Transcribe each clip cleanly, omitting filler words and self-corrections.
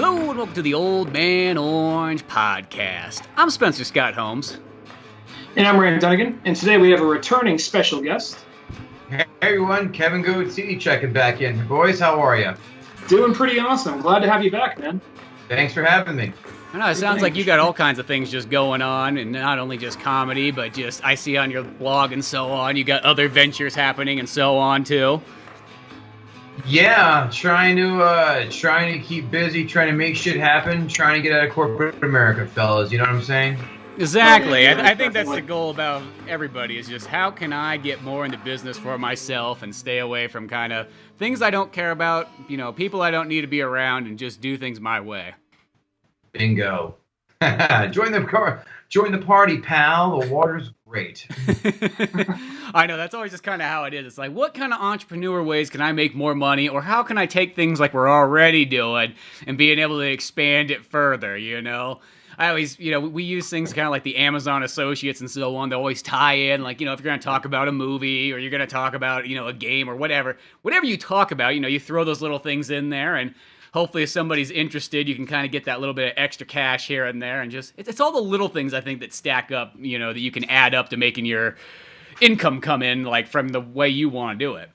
Hello and welcome to the Old Man Orange Podcast. I'm Spencer Scott Holmes. And I'm Rand Dunigan, and today we have a returning special guest. Hey everyone, Kevin Gootee checking back in. Boys, how are you? Doing pretty awesome. Glad to have you back, man. Thanks for having me. I know, it sounds like you got all kinds of things just going on, and not only just comedy, but just, I see on your blog and so on, you got other ventures happening and so on, too. Yeah, trying to keep busy, trying to make shit happen, trying to get out of corporate America, fellas. You know what I'm saying? Exactly. Yeah, I think that's the goal about everybody, is just how can I get more into business for myself and stay away from kind of things I don't care about, you know, people I don't need to be around, and just do things my way. Bingo. Join the party, pal. The water's great. I know, that's always just kind of how it is. It's like, what kind of entrepreneur ways can I make more money, or how can I take things like we're already doing and being able to expand it further, you know? I always, you know, we use things kind of like the Amazon associates and so on. They always tie in, like, you know, if you're going to talk about a movie or you're going to talk about, you know, a game or whatever you talk about, you know, you throw those little things in there, and hopefully if somebody's interested, you can kind of get that little bit of extra cash here and there, and just, it's all the little things, I think, that stack up, you know, that you can add up to making your income come in, like, from the way you want to do it.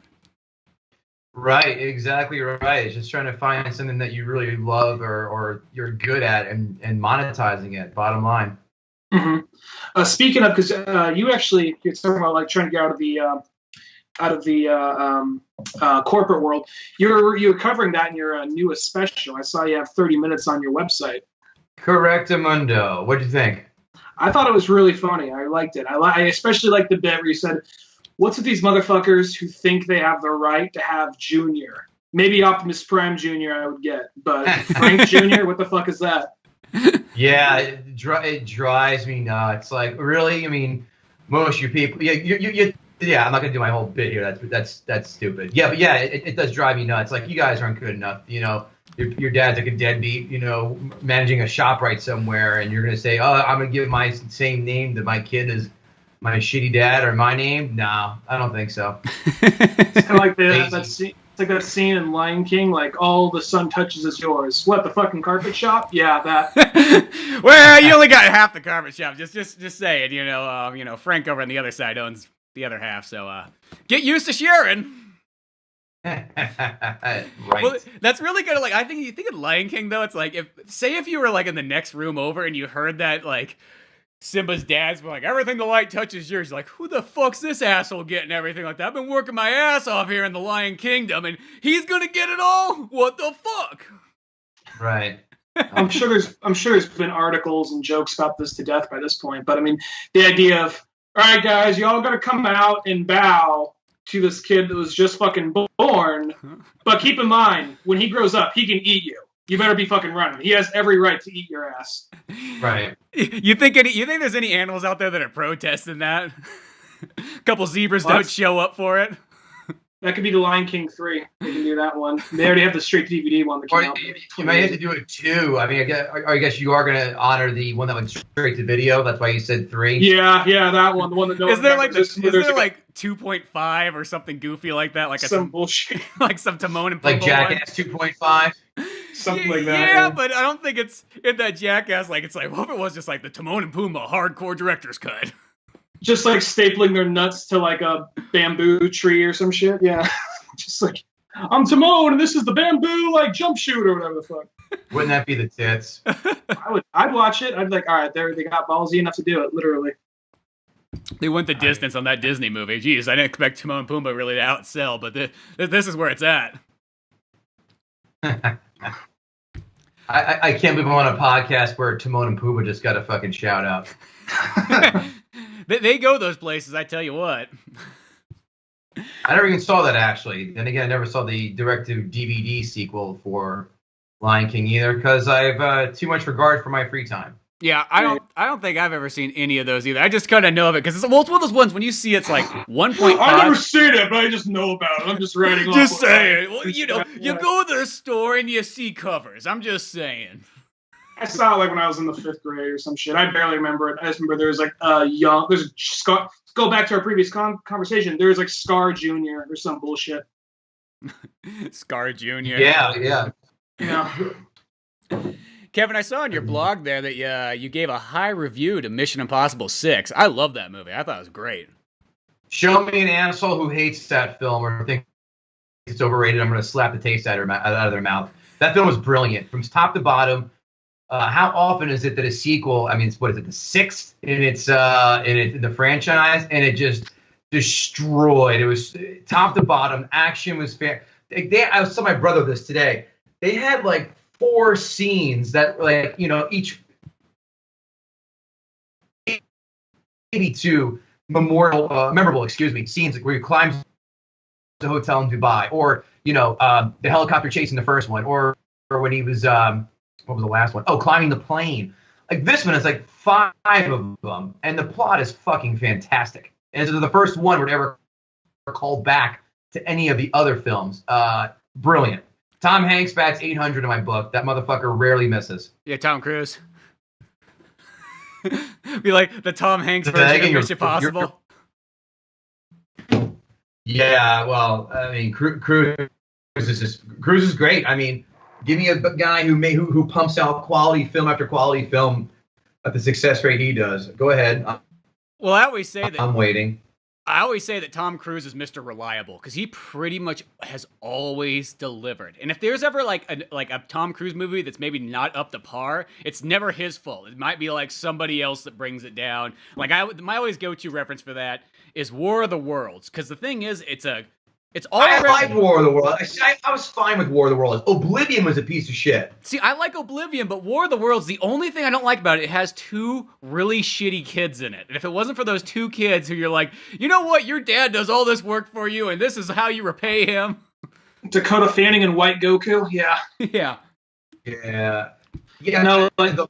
Right, exactly right. It's just trying to find something that you really love or you're good at and monetizing it, bottom line. Mm-hmm. Speaking of, because you're talking about like trying to get out of the corporate world. You're covering that in your newest special. I saw you have 30 minutes on your website. Correctamundo. What'd you think? I thought it was really funny. I liked it. I especially liked the bit where you said, "What's with these motherfuckers who think they have the right to have Junior? Maybe Optimus Prime Jr. I would get, but Frank Jr. What the fuck is that?" Yeah, it drives me nuts. Like, really? I mean, most of you people, yeah, I'm not gonna do my whole bit here. That's stupid. Yeah, but yeah, it does drive me nuts. Like, you guys aren't good enough. You know, your dad's like a deadbeat. You know, managing a ShopRite somewhere, and you're gonna say, "Oh, I'm gonna give my same name to my kid as my shitty dad or my name." No, I don't think so. It's kind of like that scene. It's like that scene in Lion King, like, all the sun touches is yours. What, the fucking carpet shop? Yeah, that. Well, you only got half the carpet shop. Just saying, you know, Frank over on the other side owns the other half, so get used to sharing. Right. Well, that's really good. Like, I think you think in Lion King though, it's like if you were like in the next room over and you heard that, like, Simba's dad's like, "Everything the light touches yours." You're like, who the fuck's this asshole getting everything like that? I've been working my ass off here in the Lion Kingdom, and he's gonna get it all? What the fuck? Right. I'm sure there's been articles and jokes about this to death by this point, but I mean, the idea of, all right, guys, you all got to come out and bow to this kid that was just fucking born, but keep in mind, when he grows up, he can eat you. You better be fucking running. He has every right to eat your ass. Right. You think there's any animals out there that are protesting that? A couple zebras don't show up for it. That could be the Lion King 3. They can do that one. They already have the straight DVD one that came out. You might have to do it 2. I mean, I guess you are going to honor the one that went straight to video. That's why you said 3. Yeah, that one. The one that no one remembers. Is there like 2.5 or something goofy like that? Like some bullshit. Like some Timon and Pumbaa. Like Jackass 2.5? Something like that. Yeah, but I don't think it's in that Jackass. Like, it's like, what if it was just like the Timon and Pumbaa hardcore director's cut? Just like stapling their nuts to like a bamboo tree or some shit. Yeah. Just like, "I'm Timon and this is the bamboo like jump shoot," or whatever the fuck. Wouldn't that be the tits? I'd watch it. I'd be like, all right, they got ballsy enough to do it, literally. They went the distance on that Disney movie. Jeez, I didn't expect Timon and Pumbaa really to outsell, but this is where it's at. I can't believe I'm on a podcast where Timon and Pumbaa just got a fucking shout out. They go those places, I tell you what. I never even saw that, actually. Then again, I never saw the direct-to-DVD sequel for Lion King either, because I have too much regard for my free time. Yeah, I don't think I've ever seen any of those either. I just kind of know of it because it's one of those ones when you see it's like 1.5. I've never seen it, but I just know about it. I'm just writing off. Just saying. Well, you know, you go to the store and you see covers. I'm just saying. I saw it like when I was in the 5th grade or some shit. I barely remember it. I just remember there was like go back to our previous conversation. There was like Scar Jr. or some bullshit. Scar Jr. Yeah. Yeah. Kevin, I saw on your blog there that you gave a high review to Mission Impossible 6. I love that movie. I thought it was great. Show me an asshole who hates that film or thinks it's overrated. I'm going to slap the taste out of their mouth. That film was brilliant from top to bottom. How often is it that a sequel? I mean, what is it? The sixth in the franchise, and it just destroyed. It was top to bottom. Action was fair. I was telling my brother this today. They had like 4 scenes that, like, you know, each maybe 2 memorable scenes where he climbs the hotel in Dubai, or, you know, the helicopter chase in the first one, or when he was what was the last one? Oh, climbing the plane. Like, this one is like 5 of them, and the plot is fucking fantastic. And it's the first one we're ever called back to any of the other films. Brilliant. Tom Hanks bats 800 in my book. That motherfucker rarely misses. Yeah, Tom Cruise. Be like the Tom Hanks version of Mission Impossible. Yeah, well, I mean, Cruise is great. I mean, give me a guy who pumps out quality film after quality film at the success rate he does. Go ahead. Well, I always say that I'm waiting. I always say that Tom Cruise is Mr. Reliable because he pretty much has always delivered. And if there's ever like a Tom Cruise movie that's maybe not up to par, it's never his fault. It might be like somebody else that brings it down. Like my always go-to reference for that is War of the Worlds, because the thing is, I like War of the Worlds. I was fine with War of the Worlds. Oblivion was a piece of shit. See, I like Oblivion, but War of the Worlds, the only thing I don't like about it has 2 really shitty kids in it. And if it wasn't for those 2 kids who you're like, you know what, your dad does all this work for you, and this is how you repay him. Dakota Fanning and White Goku, yeah. Yeah, no, like the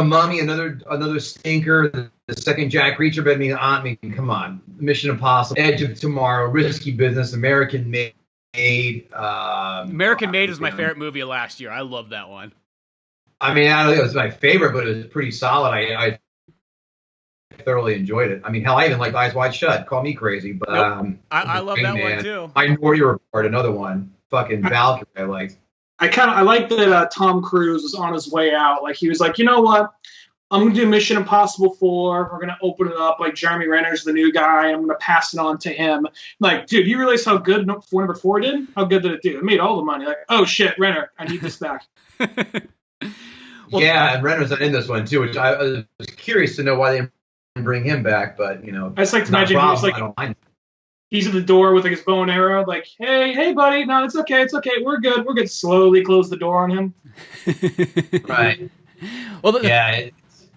mummy, another stinker. The second Jack Reacher, but I mean, come on, Mission Impossible, Edge of Tomorrow, Risky Business, American Made. American Made was my favorite movie of last year. I love that one. I mean, I don't think it was my favorite, but it was pretty solid. I thoroughly enjoyed it. I mean, hell, I even liked Eyes Wide Shut. Call me crazy, but I love that one too. Minority Report, another one. Fucking Valkyrie, I liked. I like that Tom Cruise was on his way out. Like, he was like, you know what? I'm going to do Mission Impossible 4. We're going to open it up. Like, Jeremy Renner's the new guy. I'm going to pass it on to him. Like, dude, you realize how good number 4 did? How good did it do? It made all the money. Like, oh, shit, Renner, I need this back. Well, yeah, and Renner's in this one, too, which I was curious to know why they didn't bring him back. But, you know, I just like to imagine he was like, he's at the door with like his bow and arrow, like, hey, buddy, no, it's okay, we're good. Slowly close the door on him. Right. Well, yeah,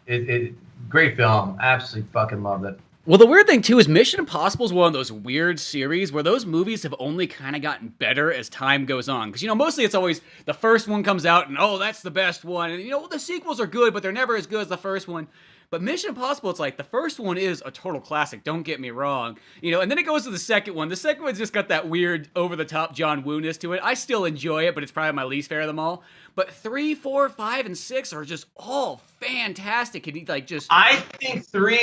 it great film. Absolutely fucking loved it. Well, the weird thing, too, is Mission Impossible is one of those weird series where those movies have only kind of gotten better as time goes on. Because, you know, mostly it's always the first one comes out and, oh, that's the best one. And, you know, the sequels are good, but they're never as good as the first one. But Mission Impossible, it's like, the first one is a total classic, don't get me wrong. You know, and then it goes to the second one. The second one's just got that weird, over-the-top John Woo-ness to it. I still enjoy it, but it's probably my least favorite of them all. But 3, 4, 5, and 6 are just all fantastic. And like just I think three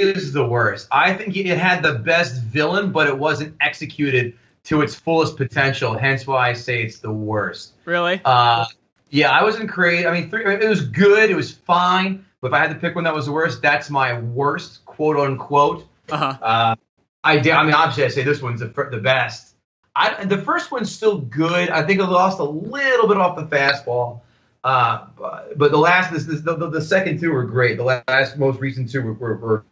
is the worst. I think it had the best villain, but it wasn't executed to its fullest potential. Hence why I say it's the worst. Really? Yeah, I wasn't crazy. I mean, 3, it was good. It was fine. But if I had to pick one that was the worst, that's my worst, quote unquote. I mean, obviously, I say this one's the best. The first one's still good. I think it lost a little bit off the fastball. But the last, the second 2 were great. The last, most recent 2 were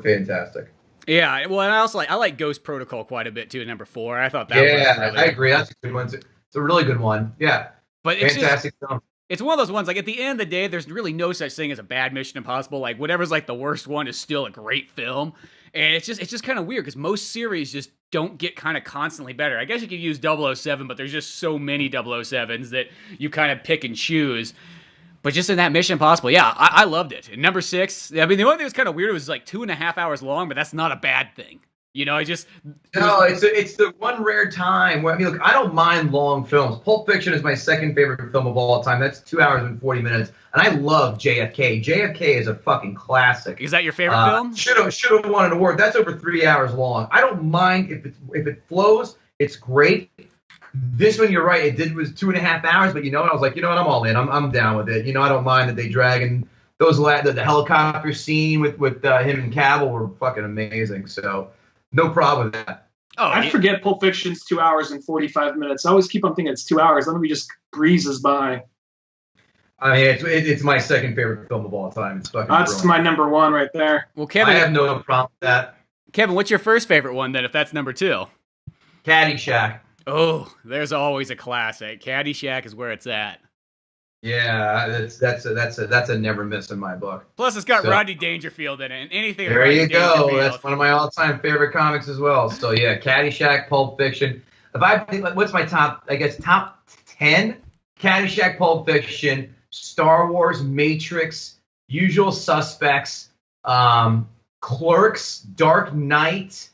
fantastic. Yeah, well, and I like Ghost Protocol quite a bit too. Number 4, I thought that. Yeah, was really I agree. That's a good one. It's a really good one. Yeah, but it's fantastic film. It's one of those ones, like, at the end of the day, there's really no such thing as a bad Mission Impossible. Like, whatever's, like, the worst one is still a great film. And it's just kind of weird, because most series just don't get kind of constantly better. I guess you could use 007, but there's just so many 007s that you kind of pick and choose. But just in that Mission Impossible, yeah, I loved it. And number 6, I mean, the only thing that was kind of weird was, like, 2.5 hours long, but that's not a bad thing. You know, it's the one rare time where, I mean, look, I don't mind long films. Pulp Fiction is my second favorite film of all time. That's 2 hours and 40 minutes, and I love JFK. JFK is a fucking classic. Is that your favorite film? Should have won an award. That's over 3 hours long. I don't mind if it flows. It's great. This one, you're right. It was 2.5 hours, but I was like, I'm all in. I'm down with it. I don't mind that they drag in the helicopter scene with him and Cavill were fucking amazing. So no problem with that. Oh, I forget Pulp Fiction's 2 hours and 45 minutes. I always keep on thinking it's 2 hours. That movie just breezes by. I mean, it's my second favorite film of all time. It's fucking That's brilliant. my number one right there. Well, Kevin, I have no problem with that. Kevin, what's your first favorite one then? If that's number 2, Caddyshack. Oh, there's always a classic. Caddyshack is where it's at. Yeah, that's a never miss in my book. Plus, it's got Rodney Dangerfield in it, and anything. There you go. That's one of my all-time favorite comics as well. So yeah, Caddyshack, Pulp Fiction. What's my top? I guess top 10: Caddyshack, Pulp Fiction, Star Wars, Matrix, Usual Suspects, Clerks, Dark Knight,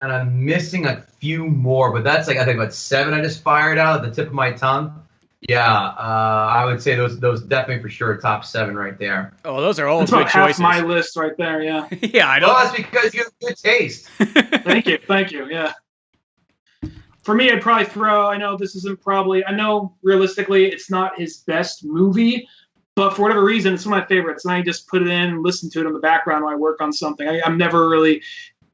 and I'm missing a few more. But that's I think about 7 I just fired out at the tip of my tongue. Yeah, I would say those definitely for sure top 7 right there. Oh, those are all that's good about choices. Half my list right there. Yeah. Yeah, I know. Well, that's because you have good taste. Thank you. Yeah. For me, I'd probably throw. I know realistically, it's not his best movie, but for whatever reason, it's one of my favorites, and I just put it in and listen to it in the background when I work on something. I'm never really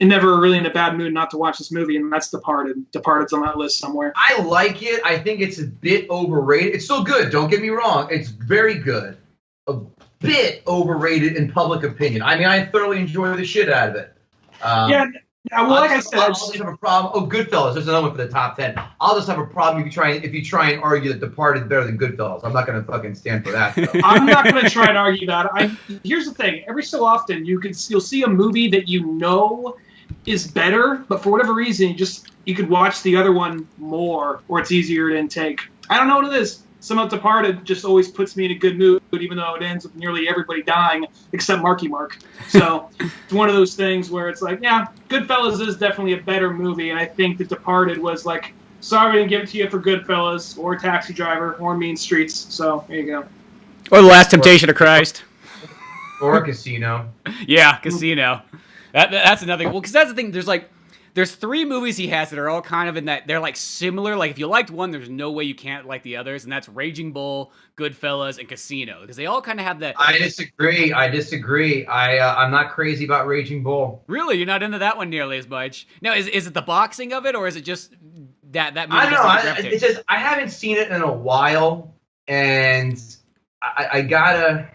in a bad mood not to watch this movie, and that's Departed. Departed's on that list somewhere. I like it. I think it's a bit overrated. It's still good. Don't get me wrong. It's very good. A bit overrated in public opinion. I mean, I thoroughly enjoy the shit out of it. Like I said, I'll just have a problem. Oh, Goodfellas. There's another one for the top 10. I'll just have a problem if you try and argue that Departed is better than Goodfellas. I'm not going to fucking stand for that. I'm not going to try and argue that. Here's the thing. Every so often, you'll see a movie that is better, but for whatever reason, you could watch the other one more, or it's easier to intake. I don't know what it is. Somehow Departed just always puts me in a good mood, even though it ends with nearly everybody dying except Marky Mark. So it's one of those things where it's like, yeah, Goodfellas is definitely a better movie, and I think that Departed was like, sorry we didn't give it to you for Goodfellas, or Taxi Driver, or Mean Streets. So there you go. Or The Last Temptation of Christ. Or Casino. Yeah, Casino. That's another. Well, because that's the thing. There's 3 movies he has that are all kind of in that. They're like similar. Like if you liked one, there's no way you can't like the others, and that's Raging Bull, Goodfellas, and Casino, because they all kind of have that. I disagree. I'm not crazy about Raging Bull. Really, you're not into that one nearly as much. Now, is it the boxing of it, or is it just that movie? I don't know. It's just I haven't seen it in a while, and I gotta.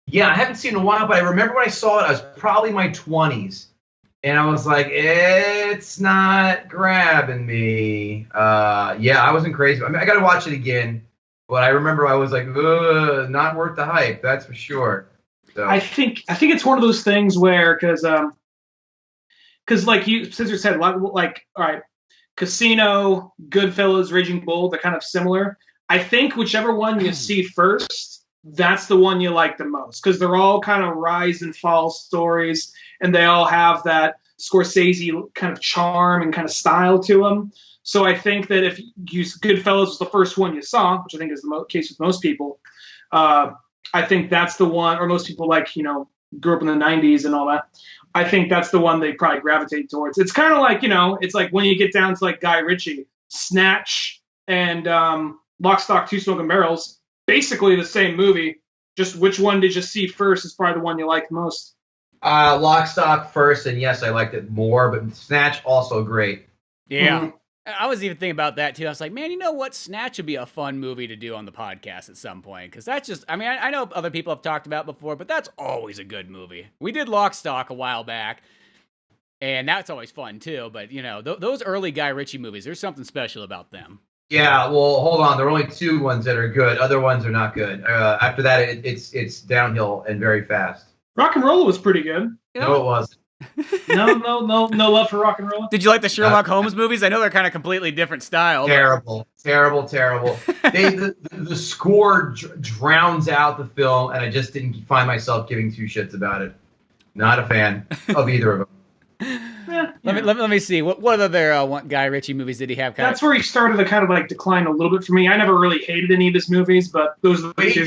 Yeah, I haven't seen it in a while, but I remember when I saw it, I was probably in my 20s. And I was like, it's not grabbing me. I wasn't crazy. I mean, I got to watch it again. But I remember I was like, not worth the hype. That's for sure. So. I think it's one of those things where, because like you, Scissor said, like, all right, Casino, Goodfellas, Raging Bull, they're kind of similar. I think whichever one you see first, that's the one you like the most, because they're all kind of rise and fall stories, and they all have that Scorsese kind of charm and kind of style to them. So I think that if Goodfellas was the first one you saw, which I think is the case with most people, I think that's the one, or most people grew up in the 90s and all that. I think that's the one they probably gravitate towards. It's kind of like, it's like when you get down to like Guy Ritchie, Snatch and Lock, Stock, Two Smoking Barrels, basically the same movie. Just which one did you see first is probably the one you liked most. Lock, Stock first, and yes, I liked it more, but Snatch also great. Yeah. Mm-hmm. I was even thinking about that too. I was like, man, you know what? Snatch would be a fun movie to do on the podcast at some point. Because that's just, I mean, I know other people have talked about it before, but that's always a good movie. We did Lock, Stock a while back, and that's always fun too. But, those early Guy Ritchie movies, there's something special about them. Yeah, well, hold on. There are only 2 ones that are good. Other ones are not good. After that, it's downhill and very fast. Rock and Roll was pretty good. No, it wasn't. No love for Rock and Roll. Did you like the Sherlock Holmes movies? I know they're kind of completely different style. Terrible. The score drowns out the film, and I just didn't find myself giving 2 shits about it. Not a fan of either of them. Let me see. What other Guy Ritchie movies did he have? That's where he started to kind of like decline a little bit for me. I never really hated any of his movies, but those are the 2.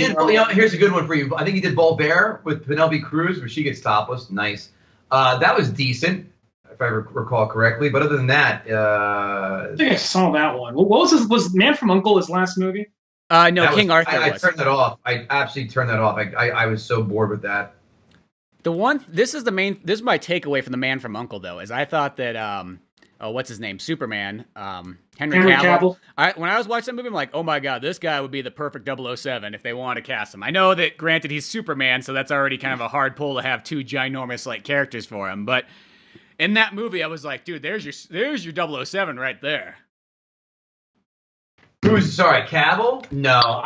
Here's a good one for you. I think he did Voltaire with Penelope Cruz, where she gets topless. Nice. That was decent. if I recall correctly. But other than that, I think I saw that one. What was was Man from U.N.C.L.E. his last movie? No, King Arthur I was. turned that off. I absolutely turned that off. I was so bored with that. This is my takeaway from the Man from U.N.C.L.E. though, is I thought that what's his name? Superman, Henry Cavill. When I was watching that movie, I'm like, oh my god, this guy would be the perfect 007 if they want to cast him. I know that, granted, he's Superman, so that's already kind of a hard pull to have two ginormous like characters for him. But in that movie, I was like, dude, there's your 007 right there. Who's sorry, Cavill? No,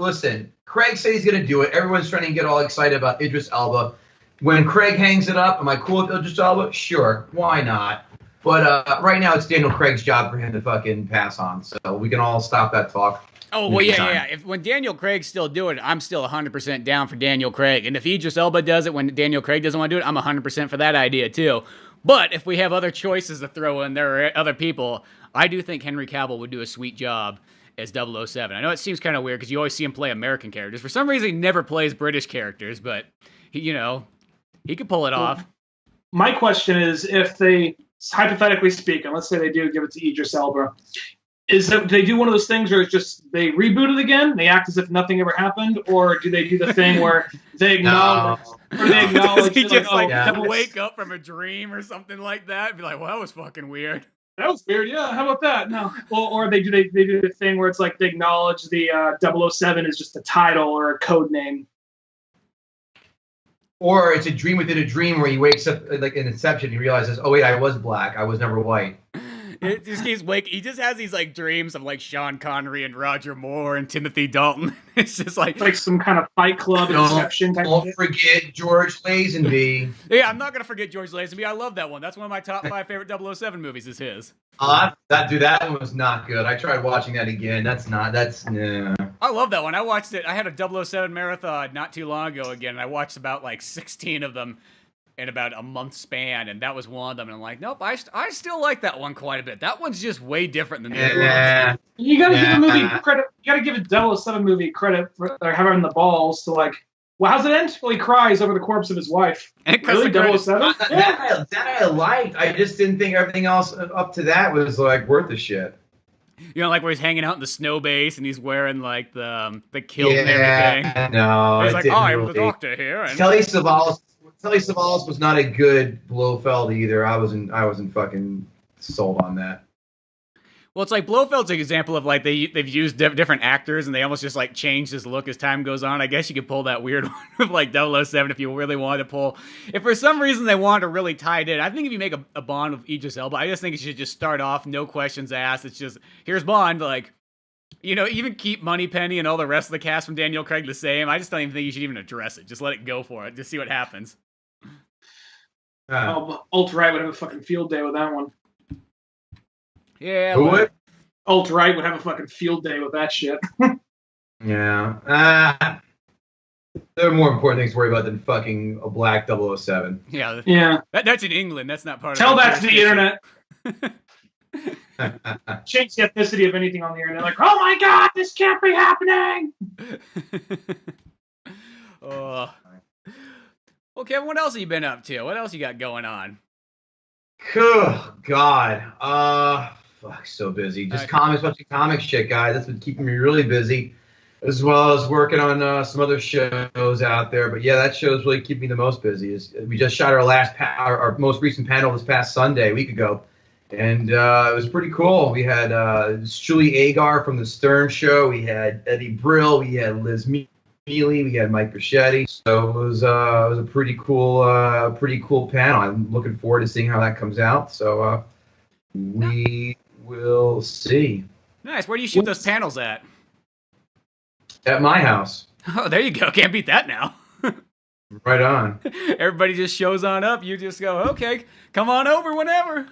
listen. Craig said he's gonna do it. Everyone's trying to get all excited about Idris Elba. When Craig hangs it up, am I cool with Idris Elba? Sure, why not? But right now, it's Daniel Craig's job for him to fucking pass on. So we can all stop that talk. Oh, well, yeah. When Daniel Craig's still doing it, I'm still 100% down for Daniel Craig. And if Idris Elba does it when Daniel Craig doesn't want to do it, I'm 100% for that idea, too. But if we have other choices to throw in, there are other people. I do think Henry Cavill would do a sweet job as 007. I know it seems kind of weird because you always see him play American characters. For some reason, he never plays British characters, but he could pull it off. My question is, if they, hypothetically speaking, let's say they do give it to Idris Elba, do they do one of those things where it's just they reboot it again, they act as if nothing ever happened, or do they do the thing where they acknowledge, Does he just wake up from a dream or something like that and be like, well, that was fucking weird. That was weird, yeah. How about that? No. Or they do the thing where it's like they acknowledge the 007 is just a title or a code name. Or it's a dream within a dream where he wakes up like in Inception. He realizes, oh wait, I was black. I was never white. It just keeps waking. He just has these like dreams of like Sean Connery and Roger Moore and Timothy Dalton. It's just like some kind of Fight Club Inception type. Don't forget George Lazenby. Yeah, I'm not gonna forget George Lazenby. I love that one. That's one of my top 5 favorite 007 movies. Is his. That one was not good. I tried watching that again. Nah. I love that one. I watched it. I had a 007 marathon not too long ago again, and I watched about like 16 of them in about a month span, and that was one of them. And I'm like, nope, I still like that one quite a bit. That one's just way different than the other ones. You gotta give a movie credit. You gotta give a 007 movie credit for having the balls to like. Well, how's it end? Well, he cries over the corpse of his wife. Really, 007? That I liked. I just didn't think everything else up to that was like worth the shit. You know, like where he's hanging out in the snow base and he's wearing like the kilt and everything. No, he's like, I'm the doctor here. And Telly Savalas was not a good Blofeld either. I wasn't fucking sold on that. Well, it's like Blofeld's an example of like they've used different actors and they almost just like changed his look as time goes on. I guess you could pull that weird one of like 007 if you really wanted to pull. If for some reason they wanted to really tie it in, I think if you make a Bond with Idris Elba, I just think you should just start off, no questions asked. It's just, here's Bond, like, even keep Moneypenny and all the rest of the cast from Daniel Craig the same. I just don't even think you should even address it. Just let it go for it. Just see what happens. Alt-right would have a fucking field day with that one. Yeah. Who would? Alt-right would have a fucking field day with that shit. Yeah. There are more important things to worry about than fucking a black 007. Yeah. Yeah. That's in England. That's not part of Tell that to the internet. Change the ethnicity of anything on the internet. Like, oh my god, this can't be happening! Well, Kevin, what else have you been up to? What else you got going on? Oh, God. So busy. Just watching comic shit, guys. That's been keeping me really busy, as well as working on some other shows out there. But yeah, that show's really keeping me the most busy. We just shot our most recent panel this past Sunday, a week ago, and it was pretty cool. We had Julie Agar from the Stern Show. We had Eddie Brill. We had Liz Mealy. We had Mike Bichetti. So it was a pretty cool panel. I'm looking forward to seeing how that comes out. So we will see. Nice. Where do you shoot those panels at? At my house. Oh, there you go. Can't beat that now. Right on. Everybody just shows on up. You just go, okay, come on over whenever.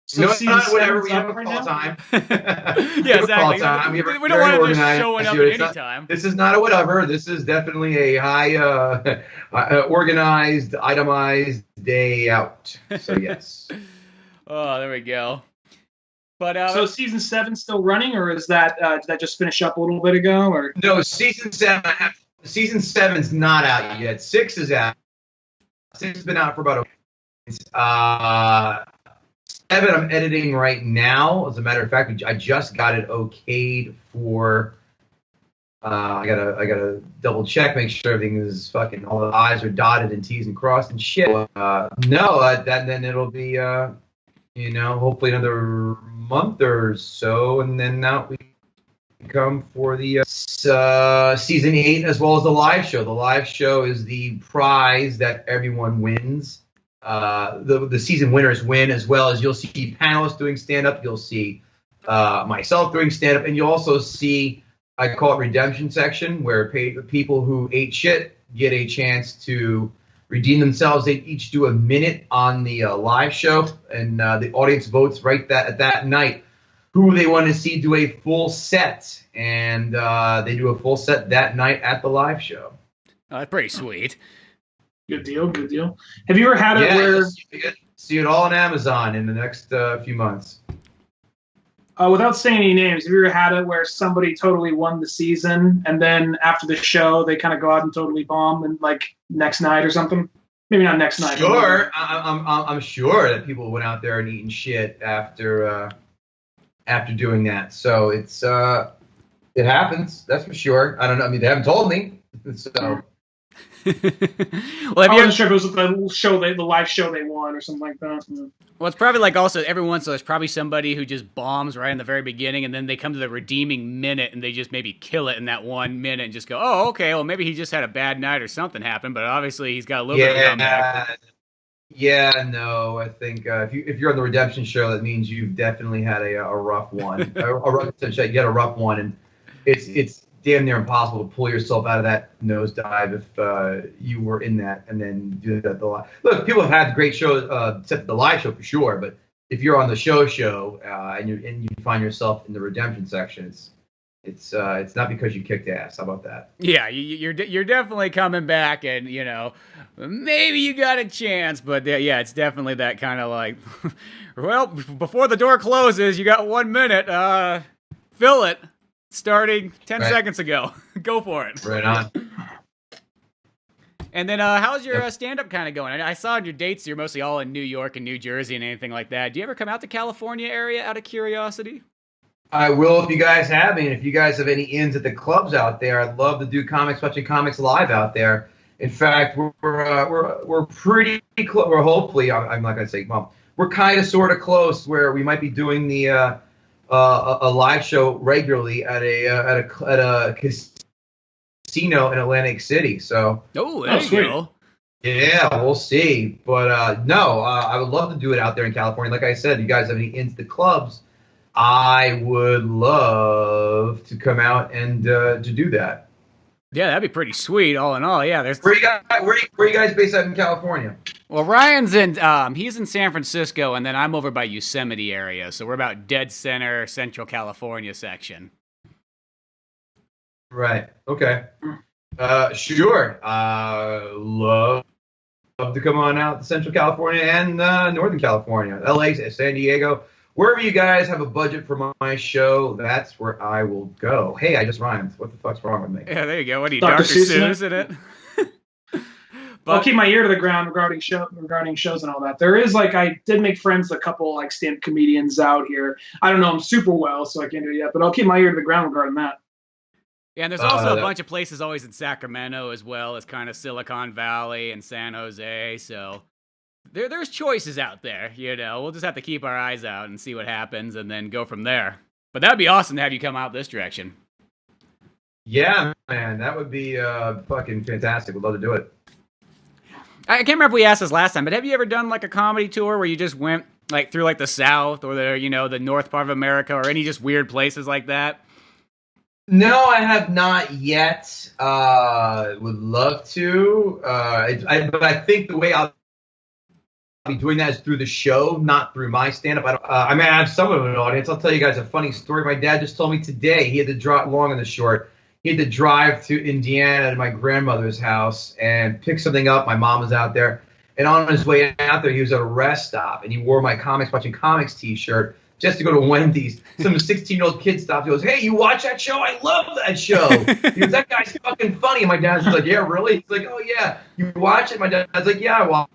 So whatever. We have a call time. Yeah, exactly. We don't want to just showing up at any time. This is not a whatever. This is definitely a high organized, itemized day out. So yes. Oh, there we go. But so season 7 still running, or is that did that just finish up a little bit ago? Or no, season 7's not out yet. 6 is out. 6 has been out for about a week. Evan, I'm editing right now. As a matter of fact, I just got it okayed for. I gotta double check, make sure everything is fucking, all the I's are dotted and T's and crossed and shit. Then it'll be hopefully another month or so, and then out we come for the season 8 as well as the live show. The live show is the prize that everyone wins. The season winners win, as well as you'll see panelists doing stand-up, you'll see myself doing stand-up, and you'll also see, I call it redemption section, where people who ate shit get a chance to redeem themselves. They each do a minute on the live show, and the audience votes at that night who they want to see do a full set, and they do a full set that night at the live show. Oh, that's pretty sweet. Good deal. Have you ever had it where... See it all on Amazon in the next few months. Without saying any names, have you ever had it where somebody totally won the season, and then after the show, they kind of go out and totally bomb, and like next night or something? Maybe not next night. Sure, I'm sure that people went out there and eating shit after doing that. So it happens. That's for sure. I don't know. I mean, they haven't told me. So. Well, I wasn't sure if it was the live show they won or something like that. Yeah. Well, it's probably like also every once in a while there's probably somebody who just bombs right in the very beginning, and then they come to the redeeming minute and they just maybe kill it in that 1 minute and just go, oh, okay, well maybe he just had a bad night or something happened, but obviously he's got a little bit of comeback. Yeah, no, I think if you're on the redemption show, that means you've definitely had a rough one. You had a rough one, and it's damn near impossible to pull yourself out of that nosedive if you were in that and then do that. Look, people have had great shows, except the live show for sure. But if you're on the show and you find yourself in the redemption section, it's not because you kicked ass. How about that? Yeah, you're definitely coming back, and maybe you got a chance, but yeah, it's definitely that kind of like, well, before the door closes, you got 1 minute. Fill it. Starting 10 seconds ago. Go for it. Right on. And then how's your stand-up kind of going? I saw on your dates you're mostly all in New York and New Jersey and anything like that. Do you ever come out to California area out of curiosity? I will if you guys have me. And if you guys have any ins at the clubs out there, I'd love to do watching comics live out there. In fact, we're pretty close. We're hopefully, I'm not going to say, well, we're kind of sort of close where we might be doing the... a live show regularly at a casino in Atlantic City. So there you go. Yeah, we'll see. But I would love to do it out there in California. Like I said, you guys have any into the clubs, I would love to come out and to do that. Yeah, that'd be pretty sweet. All in all, yeah. Where are you guys based out in California? Well, Ryan's he's in San Francisco, and then I'm over by Yosemite area, so we're about dead center, Central California section. Right. Okay. Sure. Love to come on out to Central California and Northern California, LA, San Diego. Wherever you guys have a budget for my show, that's where I will go. Hey, I just rhymed. What the fuck's wrong with me? Yeah, there you go. What are you, Dr. Seuss in it? But I'll keep my ear to the ground regarding shows and all that. There is I did make friends with a couple stand-up comedians out here. I don't know them super well, so I can't do it yet. But I'll keep my ear to the ground regarding that. Yeah, and there's also a bunch of places always in Sacramento as well as kind of Silicon Valley and San Jose. So there's choices out there. We'll just have to keep our eyes out and see what happens, and then go from there. But that'd be awesome to have you come out this direction. Yeah, man, that would be fucking fantastic. We'd love to do it. I can't remember if we asked this last time, but have you ever done a comedy tour where you just went through the South or the North part of America or any just weird places like that? No, I have not yet. Would love to. But I think the way I'll be doing that is through the show, not through my stand-up. I have some of an audience. I'll tell you guys a funny story. My dad just told me today. He had to drive, long and the short. He had to drive to Indiana to my grandmother's house and pick something up. My mom was out there. And on his way out there, he was at a rest stop. And he wore my Watching Comics t-shirt just to go to Wendy's. Some 16-year-old kid stopped. He goes, "Hey, you watch that show? I love that show." He goes, "That guy's fucking funny." And my dad's like, "Yeah, really?" He's like, "Oh, yeah. You watch it?" My dad's like, "Yeah, I watch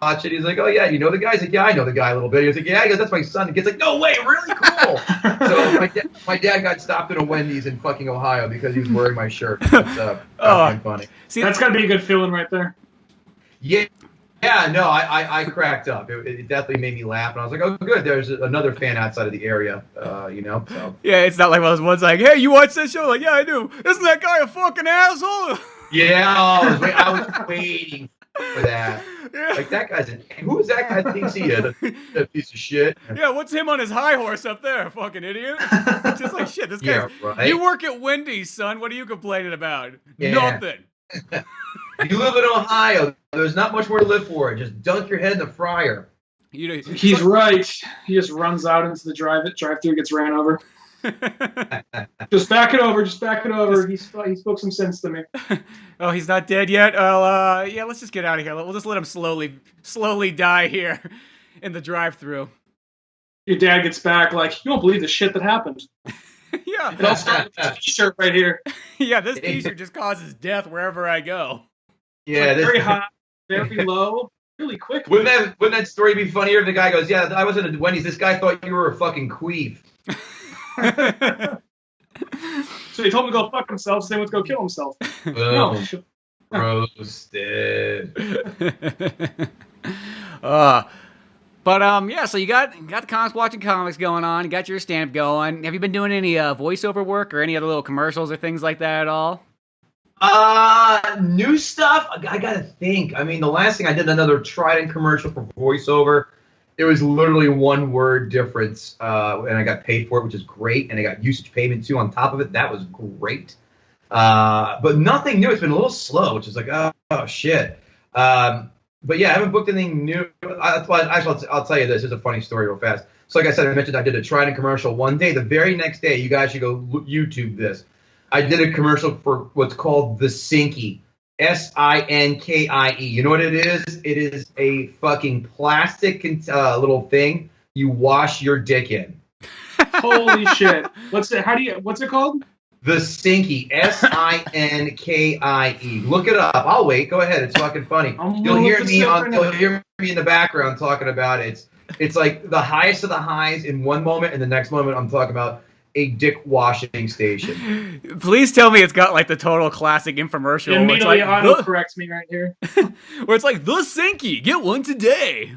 watch it. He's like, oh, yeah, you know the guy? He's like, yeah, I know the guy a little bit. He's like, yeah. He goes, that's my son. He gets like, no way, really cool. So my dad got stopped at a Wendy's in fucking Ohio because he was wearing my shirt. That's funny. See, that's got to be a good feeling right there. Yeah. Yeah, no, I cracked up. It definitely made me laugh. And I was like, oh, good. There's another fan outside of the area, So. Yeah, it's not like one of those ones like, hey, you watch this show? Like, yeah, I do. Isn't that guy a fucking asshole? Yeah, I was waiting for that. Yeah. Like, that guy's who is that guy that thinks he is? A piece of shit. Yeah, what's him on his high horse up there? Fucking idiot. Just like, shit, this guy. Yeah, right. You work at Wendy's, son. What are you complaining about? Yeah. Nothing. You live in Ohio. There's not much more to live for. Just dunk your head in the fryer. He's right. He just runs out into the drive-thru, gets ran over. Just back it over. He spoke some sense to me. Oh, he's not dead yet? Yeah, let's just get out of here. We'll just let him slowly die here in the drive-thru. Your dad gets back like, you don't believe the shit that happened. Yeah. It all started with this t-shirt right here. Yeah, this t-shirt just causes death wherever I go. Yeah, very high, very low, really quick. Wouldn't that story be funnier if the guy goes, yeah, I was at a Wendy's. This guy thought you were a fucking queef. So he told him to go fuck himself, so he went to go kill himself. No. Roasted. Yeah, so you got the comics watching comics going on, you got your stamp going. Have you been doing any voiceover work or any other little commercials or things like that at all? New stuff? I gotta think. I mean, the last thing I did another Trident commercial for voiceover. It was literally one word difference, and I got paid for it, which is great, and I got usage payment too on top of it. That was great. But nothing new. It's been a little slow, which is like, oh shit. But yeah, I haven't booked anything new. Actually, I'll tell you this. It's a funny story real fast. So like I said, I mentioned I did a Trident commercial one day. The very next day, you guys should go YouTube this. I did a commercial for what's called the Sinkie. Sinkie. You know what it is? It is a fucking plastic little thing you wash your dick in. Holy shit. What's it called? The Sinkie. Sinkie. Look it up. I'll wait. Go ahead. It's fucking funny. You'll hear me in the background talking about it. It's like the highest of the highs in one moment, and the next moment I'm talking about a dick washing station. Please tell me it's got like the total classic infomercial. It immediately auto-corrects me right here. Where it's like, the Sinkie, get one today.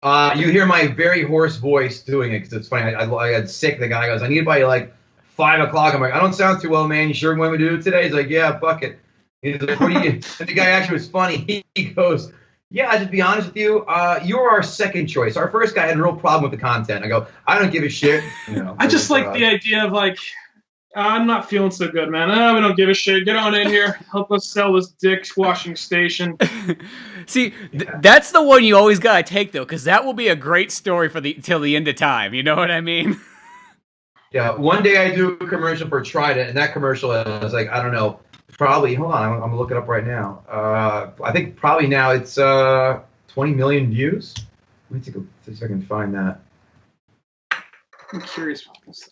You hear my very hoarse voice doing it because it's funny. I got sick. The guy goes, I need it by like 5 o'clock. I'm like, I don't sound too well, man. You sure want me to do it today? He's like, yeah, fuck it. He's like, what do you? And the guy actually was funny. He goes, yeah, I'll just be honest with you. You're our second choice. Our first guy had a real problem with the content. I go, I don't give a shit. I just like the idea of like, I'm not feeling so good, man. We don't give a shit. Get on in here. Help us sell this dick washing station. See, that's the one you always gotta take though, because that will be a great story for till the end of time. You know what I mean? Yeah. One day I do a commercial for Trident, and that commercial was like, I don't know. Probably, hold on, I'm gonna look it up right now. I think probably now it's 20 million views. Let me see if I can find that. I'm curious about this.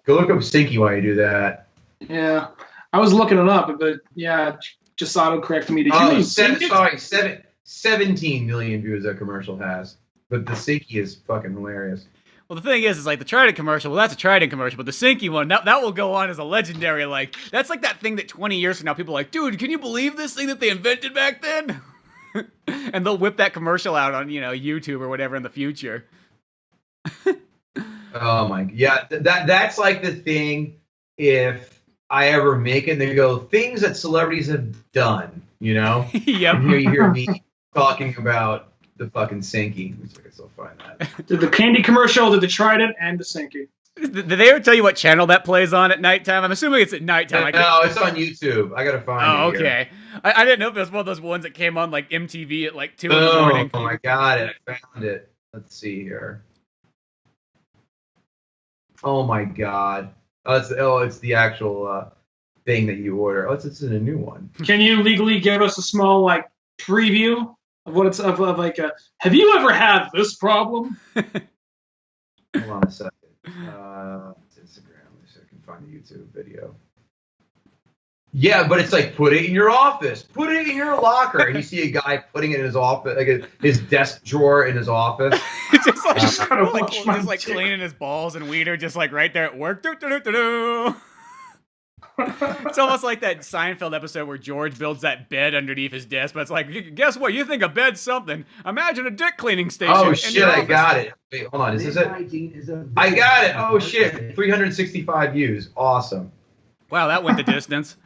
Go look up Sinkie while you do that. Yeah, I was looking it up, but yeah, just auto-corrected me. Did you sorry, 17 million views that commercial has. But the Sinkie is fucking hilarious. Well, the thing is like the Trident commercial, well, that's a Trident commercial, but the Sinkie one, that will go on as a legendary, like, that's like that thing that 20 years from now, people are like, dude, can you believe this thing that they invented back then? And they'll whip that commercial out on, YouTube or whatever in the future. Oh my, yeah, that's like the thing, if I ever make it, they go, things that celebrities have done, Yep. And here you hear me talking about the fucking Sinkie. Let me see if I can still find that. Did the candy commercial, did the Trident, and the Sinkie. Did they ever tell you what channel that plays on at nighttime? I'm assuming it's at nighttime. No, it's on YouTube. I gotta find it. Oh, okay. I didn't know if it was one of those ones that came on like MTV at like 2 in the morning. Oh my god, I found it. Let's see here. Oh my god. It's the actual thing that you order. It's in a new one. Can you legally give us a small like preview of what it's of like a? Have you ever had this problem? Hold on a second. It's Instagram. So I can find the YouTube video. Yeah, but it's like, put it in your office, put it in your locker, and you see a guy putting it in his office, like his desk drawer in his office. just like, watch my just dick. cleaning his balls and wiener, just like right there at work. Do. It's almost like that Seinfeld episode where George builds that bed underneath his desk, but it's like, guess what? You think a bed's something? Imagine a dick cleaning station. Oh in shit, your I office. got it. Wait, hold on, is this it? I got it. Oh shit, 365 views. Awesome. Wow, that went the distance.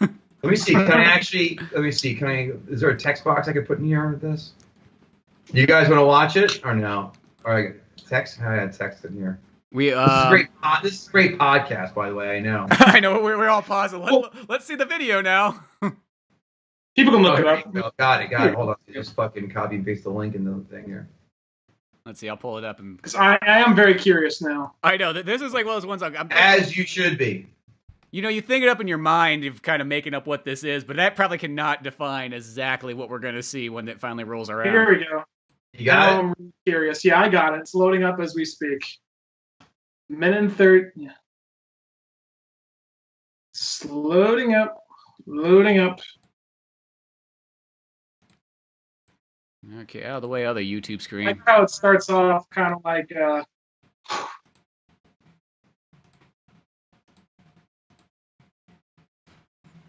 Let me see. Can I actually? Let me see. Can I? Is there a text box I could put in here with this? You guys want to watch it or no? All right, text. I had text in here. We This is great. This is a great podcast, by the way. I know. I know we're all pausing. Let's see the video now. People can look it Okay, up. no, got it. Hold on. Just fucking copy and paste the link in the thing here. Let's see. I'll pull it up and. 'Cause I am very curious now. I know that this is like one of those ones. I'm As you should be. You know, you think it up in your mind of kind of making up what this is, but that probably cannot define exactly what we're going to see when it finally rolls around. Here we go. You got Now I'm really curious. Yeah, I got it. It's loading up as we speak. Minute and 30. Yeah. It's loading up. Loading up. Okay, out of the way, other YouTube I screen. like how it starts off kind of like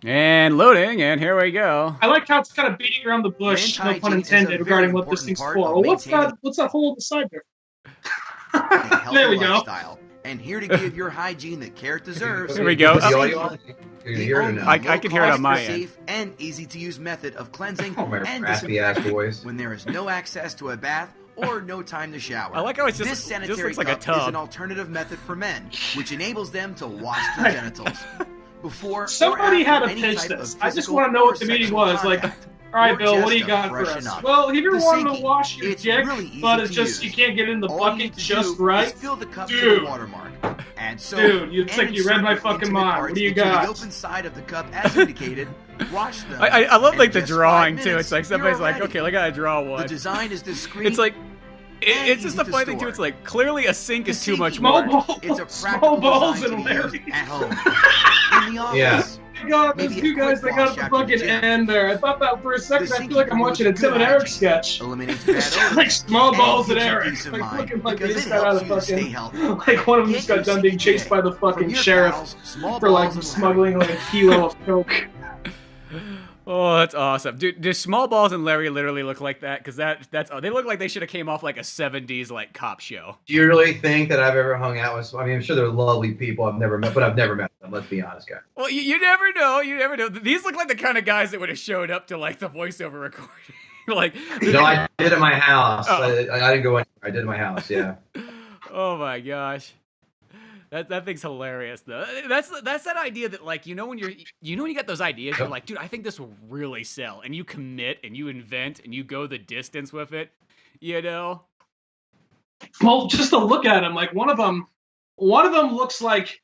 And loading, and here we go. I like how it's kind of beating around the bush, no pun intended, regarding what this thing's for. Oh, what's that hole beside there? There we go. Lifestyle. And here to give your hygiene that care deserves. Here we go. Put the audio on? You're gonna hear it or no? I can hear it on my end. Safe and easy to use method of cleansing Oh, my and raspy ass disinfecting voice. when there is no access to a bath or no time to shower. I like how it's just- this just sanitary looks like a cup tub. is an alternative method for men, which enables them to wash their genitals. Before Somebody or had after to any pitch type this. of I just physical want to know or what the meeting sexual was. Like, contact. all right, Or Bill, what do just you to got for freshen us? up. Well, if you ever The wanted to Sinkie. wash your It's dick, really easy but it's to just use. you can't get in the All you bucket need to just do right. is fill the cup to Dude. the watermark. And so, Dude, it's like you read my fucking mind. What do you got? The open side of the cup, as indicated. Wash them. I love like In the just drawing 5 too. minutes, It's like you're somebody's like, ready. okay, I gotta draw The one. design is discreet. It's like it's just easy the to funny thing too. store. It's like clearly a sink is too much Small more. It's a Small practical balls design and to use Larry. at home, in the office. Yeah. God, Maybe those a two guys quick that got wash the after the fucking gym. end there. I thought that for a second. The I feel Sinkie like I'm watching a promotes Tim and good Eric hygiene, sketch. Eliminates bad odors. Like small balls and gives you Eric. peace of Like mind looking like they because just it got out of helps you to stay fucking. healthy. Like one of them Get just got your done being Sinkie chased today by the from fucking your sheriff pals, Small for like Balls and smuggling like a kilo of coke. Oh, that's awesome, dude. Do Small Balls and Larry literally look like that? Because that's they look like they should have came off like a '70s like cop show. Do you really think that I've ever hung out with? I mean, I'm sure they're lovely people I've never met, but I've never met them. Let's be honest, guys. Well, you never know. You never know. These look like the kind of guys that would have showed up to like the voiceover recording. like, No, I did it at my house. Oh. I didn't go anywhere. I did it at my house. Yeah. oh my gosh, that thing's hilarious though. That's that idea that like when when you get those ideas, you're like, dude, I think this will really sell, and you commit and you invent and you go the distance with it. You know. Well, just to look at him, like one of them looks like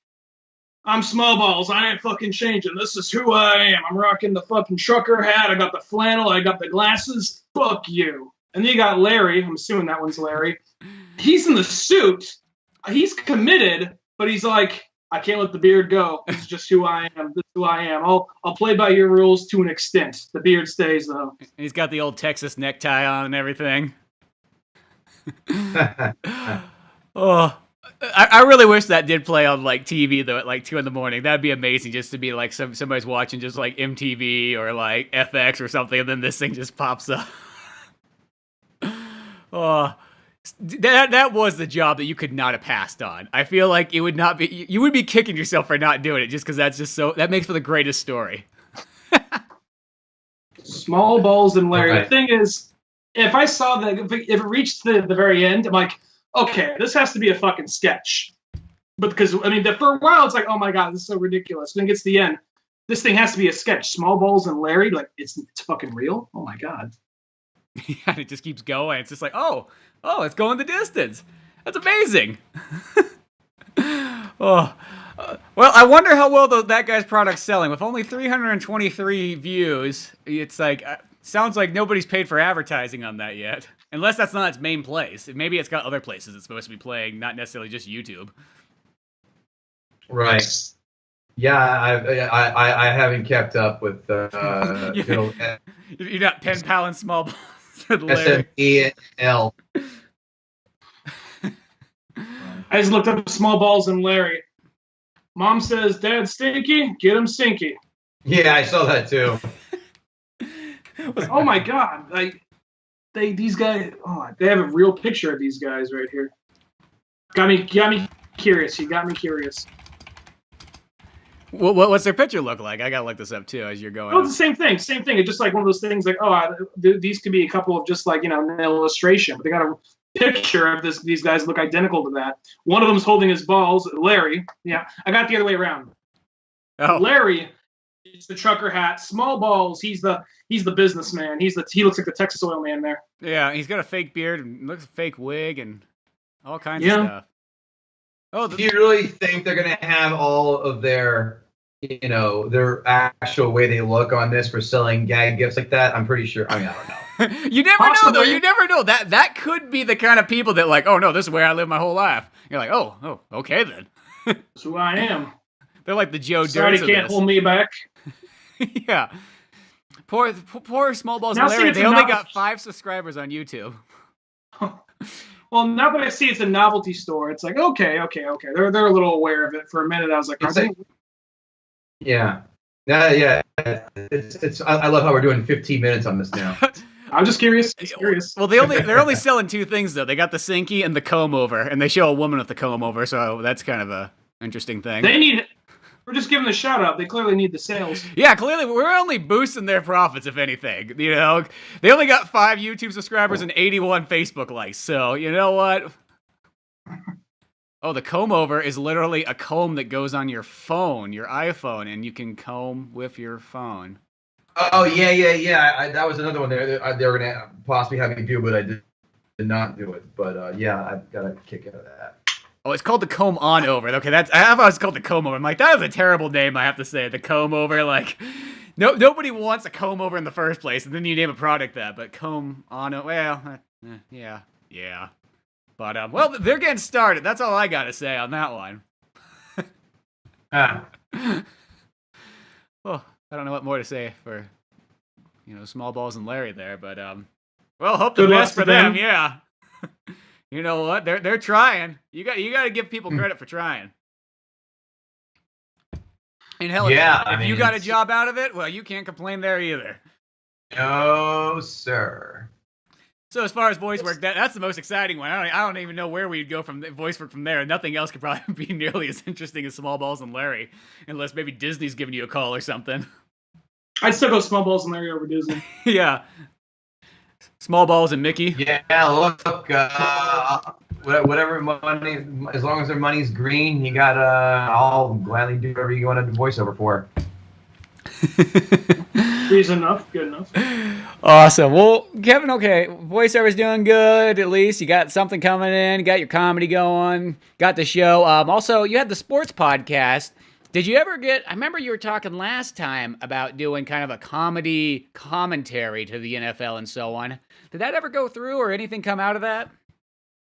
I'm Small Balls. I ain't fucking changing. This is who I am. I'm rocking the fucking trucker hat. I got the flannel. I got the glasses. Fuck you. And then you got Larry. I'm assuming that one's Larry. He's in the suit. He's committed, but he's like, I can't let the beard go. This is just who I am. This is who I am. I'll play by your rules to an extent. The beard stays though. And he's got the old Texas necktie on and everything. Oh, I really wish that did play on like TV though at like 2 a.m. That'd be amazing, just to be like somebody's watching just like MTV or like FX or something, and then this thing just pops up. Oh, that was the job that you could not have passed on. I feel like it would not be. You would be kicking yourself for not doing it, just because that's just so. That makes for the greatest story. Small Balls and Larry. Okay. The thing is, if I saw if it reached the very end, I'm like, okay, this has to be a fucking sketch. But because for a while it's like, oh my god, this is so ridiculous. When it gets to the end, this thing has to be a sketch. Small Balls and Larry, like it's fucking real. Oh my god. Yeah, it just keeps going. It's just like, oh, it's going the distance. That's amazing. Well, I wonder how well that guy's product's selling. With only 323 views, it's like, sounds like nobody's paid for advertising on that yet. Unless that's not its main place. Maybe it's got other places it's supposed to be playing, not necessarily just YouTube. Right. Yeah, I haven't kept up with You're not pen pal and small balls with Larry. SMEL. I just looked up small balls and Larry. Mom says, "Dad, Stinky, get him Sinkie." Yeah, I saw that too. Oh my God! These guys. Oh, they have a real picture of these guys right here. Got me curious. You got me curious. What's their picture look like? I gotta look this up too as you're going. Oh, it's the same thing. Same thing. It's just like one of those things. Like, these could be a couple of just like an illustration, but they got a picture of these guys look identical to that. One of them's holding his balls. Larry. Yeah, I got it the other way around. Oh. Larry is the trucker hat. Small balls. He's the businessman. He looks like the Texas oil man there. Yeah, he's got a fake beard and looks a fake wig and all kinds of stuff. Oh, do you really think they're gonna have all of their actual way they look on this for selling gag gifts like that? I'm pretty sure. I mean, I don't know. You never know, though. You never know. That could be the kind of people that like, oh no, this is where I live my whole life. You're like, oh, okay then. That's who I am. They're like the Joe Dirts. Sorry, can't hold me back. Yeah. Poor small balls now and Larry. They only got 5 subscribers on YouTube. Well, now that I see it's a novelty store, it's like okay. They're a little aware of it. For a minute, I was like, yeah. It's. I love how we're doing 15 minutes on this now. I'm just curious. Well, they're only selling 2 things though. They got the Sinkie and the comb over, and they show a woman with the comb over, so that's kind of a interesting thing. We're just giving the shout out. They clearly need the sales. Yeah, clearly we're only boosting their profits, if anything. You know, they only got 5 YouTube subscribers and 81 Facebook likes. So you know what? Oh, the comb over is literally a comb that goes on your phone, your iPhone, and you can comb with your phone. Oh yeah. That was another one they were gonna possibly have me do, but I did not do it. But yeah, I got a kick out of that. Oh, it's called the comb on over. Okay, I thought it's called the comb over. I'm like, that is a terrible name, I have to say. The comb over, like, nobody wants a comb over in the first place, and then you name a product that. But comb on over, well, yeah. But well, they're getting started. That's all I gotta say on that one. Well, I don't know what more to say for small balls and Larry there, but well, hope the best for them. Yeah. You know what? They're trying. You got to give people credit for trying. And hell, if you got a job out of it, well, you can't complain there either. No, sir. So as far as voice work, that's the most exciting one. I don't even know where we'd go from voice work from there. Nothing else could probably be nearly as interesting as Small Balls and Larry, unless maybe Disney's giving you a call or something. I'd still go Small Balls and Larry over Disney. Yeah. Small Balls and Mickey. Yeah, look, whatever money, as long as their money's green, you got I'll gladly do whatever you want to voiceover for. Reason enough, good enough. Awesome. Well, Kevin, okay, voiceover's doing good. At least you got something coming in. You got your comedy going. Got the show. Also, you had the sports podcast. Did you ever I remember you were talking last time about doing kind of a comedy commentary to the NFL and so on. Did that ever go through or anything come out of that?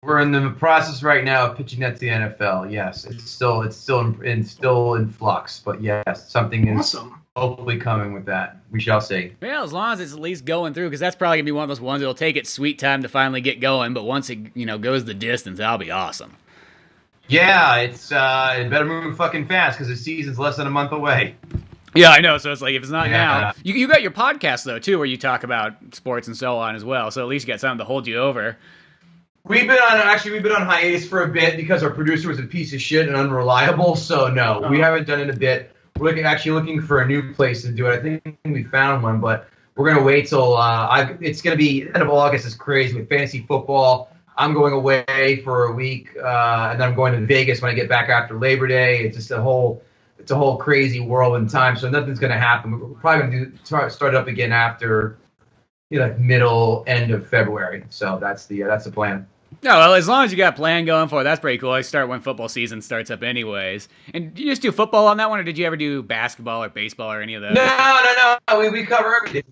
We're in the process right now of pitching that to the NFL. Yes, it's still in flux, but yes, something is hopefully coming with that. We shall see. Well, as long as it's at least going through, because that's probably gonna be one of those ones that'll take its sweet time to finally get going. But once it goes the distance, that'll be awesome. Yeah, it better move fucking fast because the season's less than a month away. Yeah, I know. So it's like if it's not now, you got your podcast though too, where you talk about sports and so on as well. So at least you got something to hold you over. We've been on hiatus for a bit because our producer was a piece of shit and unreliable. So no, we haven't done it in a bit. We're looking for a new place to do it. I think we found one, but we're gonna wait till it's gonna be end of August. Is crazy with fantasy football. I'm going away for a week, and then I'm going to Vegas when I get back after Labor Day. It's just a whole crazy whirl in time. So nothing's going to happen. We're probably going to start up again after, middle end of February. So that's the plan. No, well, as long as you got a plan going for it, that's pretty cool. I start when football season starts up anyways. And do you just do football on that one, or did you ever do basketball or baseball or any of those? No. We cover everything.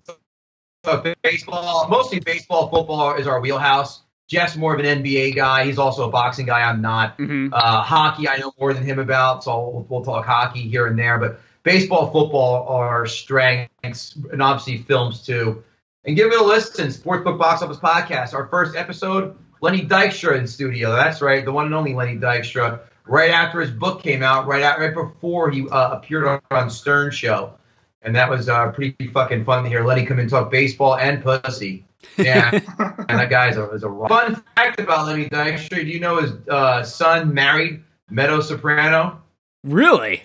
So baseball, mostly baseball, football is our wheelhouse. Jeff's more of an NBA guy. He's also a boxing guy. I'm not. Mm-hmm. Hockey, I know more than him about, so we'll talk hockey here and there. But baseball, football are strengths, and obviously films too. And give it a listen. Sportsbook Box Office Podcast. Our first episode, Lenny Dykstra in studio. That's right, the one and only Lenny Dykstra. Right after his book came out, right before he appeared on Stern Show. And that was pretty fucking fun to hear Lenny come in and talk baseball and pussy. Yeah, and that guy is a fun fact about Lenny Dykstra. Do you know his son married Meadow Soprano? Really?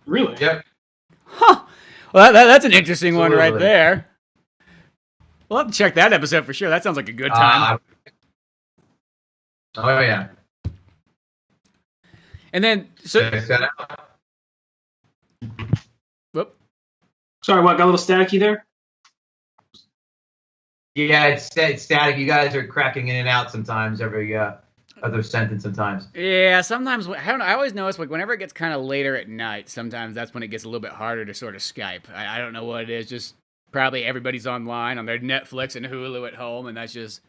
Really? Yep. Huh. Well, that's an interesting one right Absolutely. there. We'll have to check that episode for sure. That sounds like a good time. Oh, yeah. And then, so, Check that out. whoop. Sorry, what? Got a little staticky there? Yeah, it's static. You guys are cracking in and out sometimes every other sentence sometimes. Yeah, sometimes I don't know. I always notice like whenever it gets kind of later at night, sometimes that's when it gets a little bit harder to sort of Skype. I don't know what it is. Just probably everybody's online on their Netflix and Hulu at home, and that's just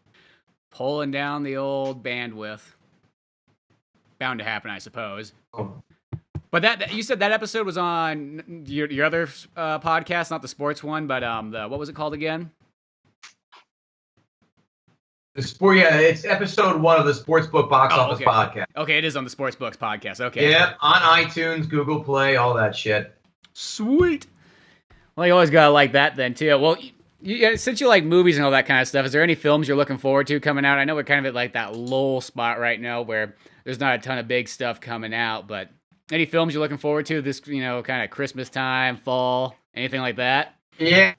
pulling down the old bandwidth. Bound to happen, I suppose. Oh. But that you said that episode was on your other podcast, not the sports one, but what was it called again? The sport, yeah, it's episode 1 of the Sportsbook Box Office okay. Podcast. Okay, it is on the Sports Books podcast. Okay. Yeah, on iTunes, Google Play, all that shit. Sweet. Well, you always gotta like that then too. Well, since you like movies and all that kind of stuff, is there any films you're looking forward to coming out? I know we're kind of at like that lull spot right now where there's not a ton of big stuff coming out, but any films you're looking forward to this, kind of Christmas time, fall, anything like that? Yeah,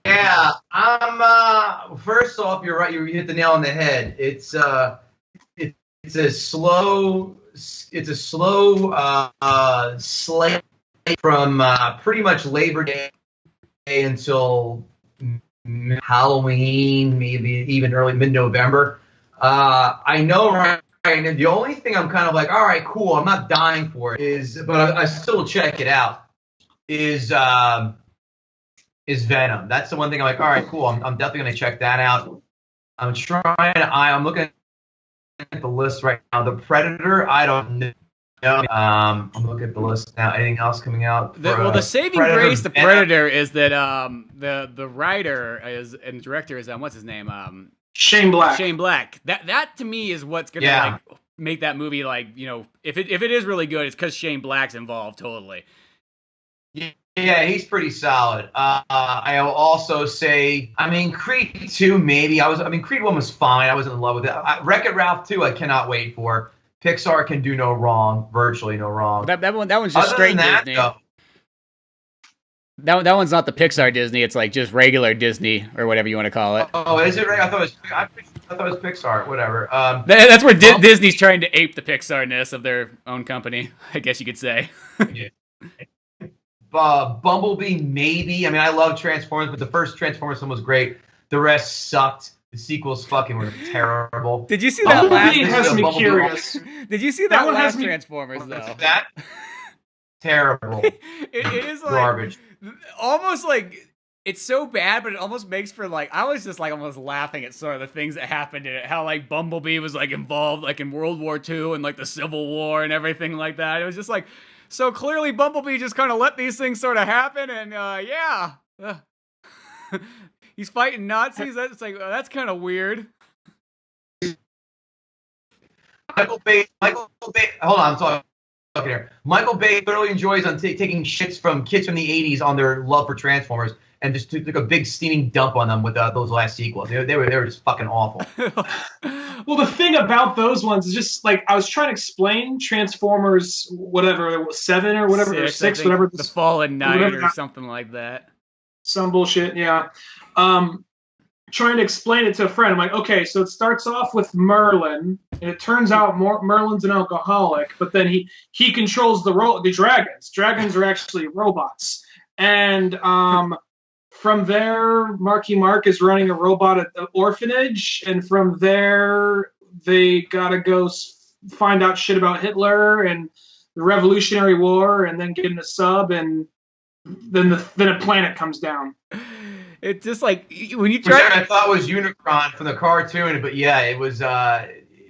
I'm. First off, you're right. You hit the nail on the head. It's a slow slate from pretty much Labor Day until Halloween, maybe even early mid-November. I know right now the only thing I'm kind of like, all right, cool. I'm not dying for it. But I still check it out. Is Venom. That's the one thing I'm like, all right, cool. I'm definitely going to check that out. I'm looking at the list right now. The Predator, I don't know. I'm looking at the list now. Anything else coming out? The saving Predator, grace, the Predator, is that the writer and director is what's his name? Shane Black. Shane Black. That to me is what's gonna make that movie if it is really good, it's because Shane Black's involved totally. Yeah, he's pretty solid. I'll also say, Creed 2, maybe. Creed 1 was fine. I was in love with it. Wreck-It Ralph 2, I cannot wait for. Pixar can do no wrong, virtually no wrong. That one's just straight Disney. Though, that one's not the Pixar Disney. It's like just regular Disney or whatever you want to call it. Oh, is it right? I thought it was Pixar. Whatever. That's where Disney's trying to ape the Pixar-ness of their own company, I guess you could say. Yeah. Bumblebee, maybe. I love Transformers, but the first Transformers one was great. The rest sucked. The sequels fucking were terrible. Did you see that last? Bumblebee has me curious. Did you see that one last has me- Transformers though? That terrible. it is like Garbage. Almost like it's so bad, but it almost makes for I was just almost laughing at sort of the things that happened in it. How Bumblebee was involved in World War II and the Civil War and everything like that. It was just so clearly Bumblebee just kind of let these things sort of happen, and he's fighting Nazis. That's that's kind of weird. Michael Bay. Hold on, I'm talking here. Michael Bay thoroughly enjoys taking shits from kids from the '80s on their love for Transformers, and just took a big steaming dump on them with those last sequels. They were just fucking awful. Well, the thing about those ones is just I was trying to explain Transformers, whatever, 7 or whatever, or 6, whatever. The Fallen Knight or something like that. Some bullshit, yeah. Trying to explain it to a friend. I'm like, okay, so it starts off with Merlin, and it turns out Merlin's an alcoholic, but then he controls the dragons. Dragons are actually robots. And from there, Marky Mark is running a robot at the orphanage, and from there, they gotta go find out shit about Hitler and the Revolutionary War, and then get in a sub, and then a planet comes down. It's just when you try. Which I thought was Unicron from the cartoon, but yeah, it was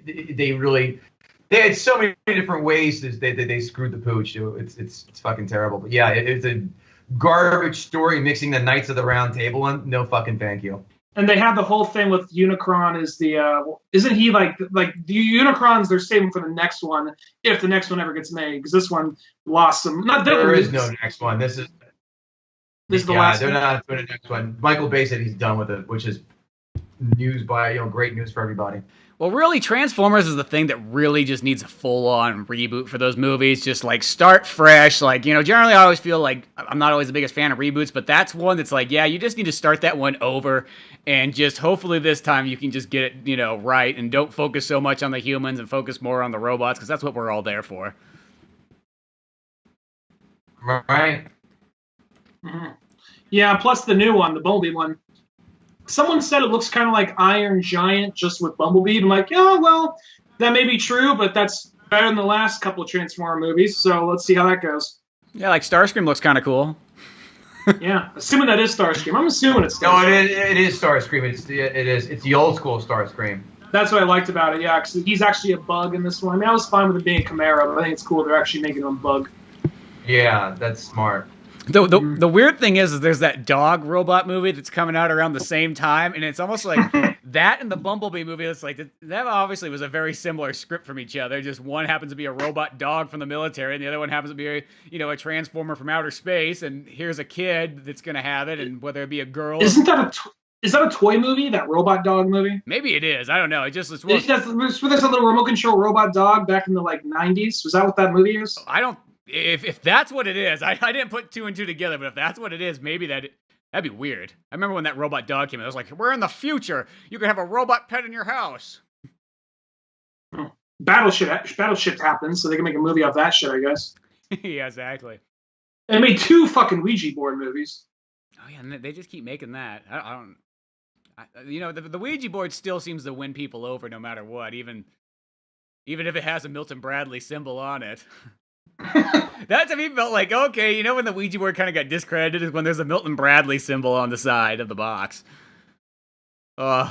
they had so many different ways that they screwed the pooch. It's fucking terrible. But yeah, it's a garbage story mixing the Knights of the Round Table in. No fucking thank you. And they had the whole thing with Unicron is isn't he like the Unicrons they're saving for the next one if the next one ever gets made because this one lost some. There is no next one. This is the last. They're not doing the next one. Michael Bay said he's done with it, which is great news for everybody. Well, really, Transformers is the thing that really just needs a full-on reboot for those movies. Just, like, start fresh. Like, generally I always feel like I'm not always the biggest fan of reboots, but that's one that's like, yeah, you just need to start that one over and just hopefully this time you can just get it, right and don't focus so much on the humans and focus more on the robots because that's what we're all there for. Right. Mm-hmm. Yeah, plus the new one, the Bumblebee one. Someone said it looks kind of like Iron Giant just with Bumblebee. I'm like, yeah, well, that may be true, but that's better than the last couple of Transformer movies, so let's see how that goes. Yeah, like Starscream looks kind of cool. Yeah, assuming that is Starscream. I'm assuming it's Starscream. No, it is Starscream. It's the old school Starscream. That's what I liked about it, yeah, because he's actually a bug in this one. I mean, I was fine with him being a Chimera, but I think it's cool they're actually making him a bug. Yeah, that's smart. The weird thing is there's that dog robot movie that's coming out around the same time, and it's almost like that and the Bumblebee movie. It's like that obviously was a very similar script from each other. Just one happens to be a robot dog from the military, and the other one happens to be a transformer from outer space. And here's a kid that's gonna have it, and whether it be a girl. Isn't that is that a toy movie? That robot dog movie? Maybe it is. I don't know. There's a little remote control robot dog back in the 90s. Was that what that movie is? I don't. If that's what it is, I didn't put two and two together, but if that's what it is, maybe that'd be weird. I remember when that robot dog came in, I was like, we're in the future. You can have a robot pet in your house. Battleship happens, so they can make a movie off that shit, I guess. Yeah, exactly. And they made 2 fucking Ouija board movies. Oh, yeah, and they just keep making that. The Ouija board still seems to win people over no matter what, even if it has a Milton Bradley symbol on it. That to me felt like, okay, when the Ouija board kind of got discredited is when there's a Milton Bradley symbol on the side of the box. Maybe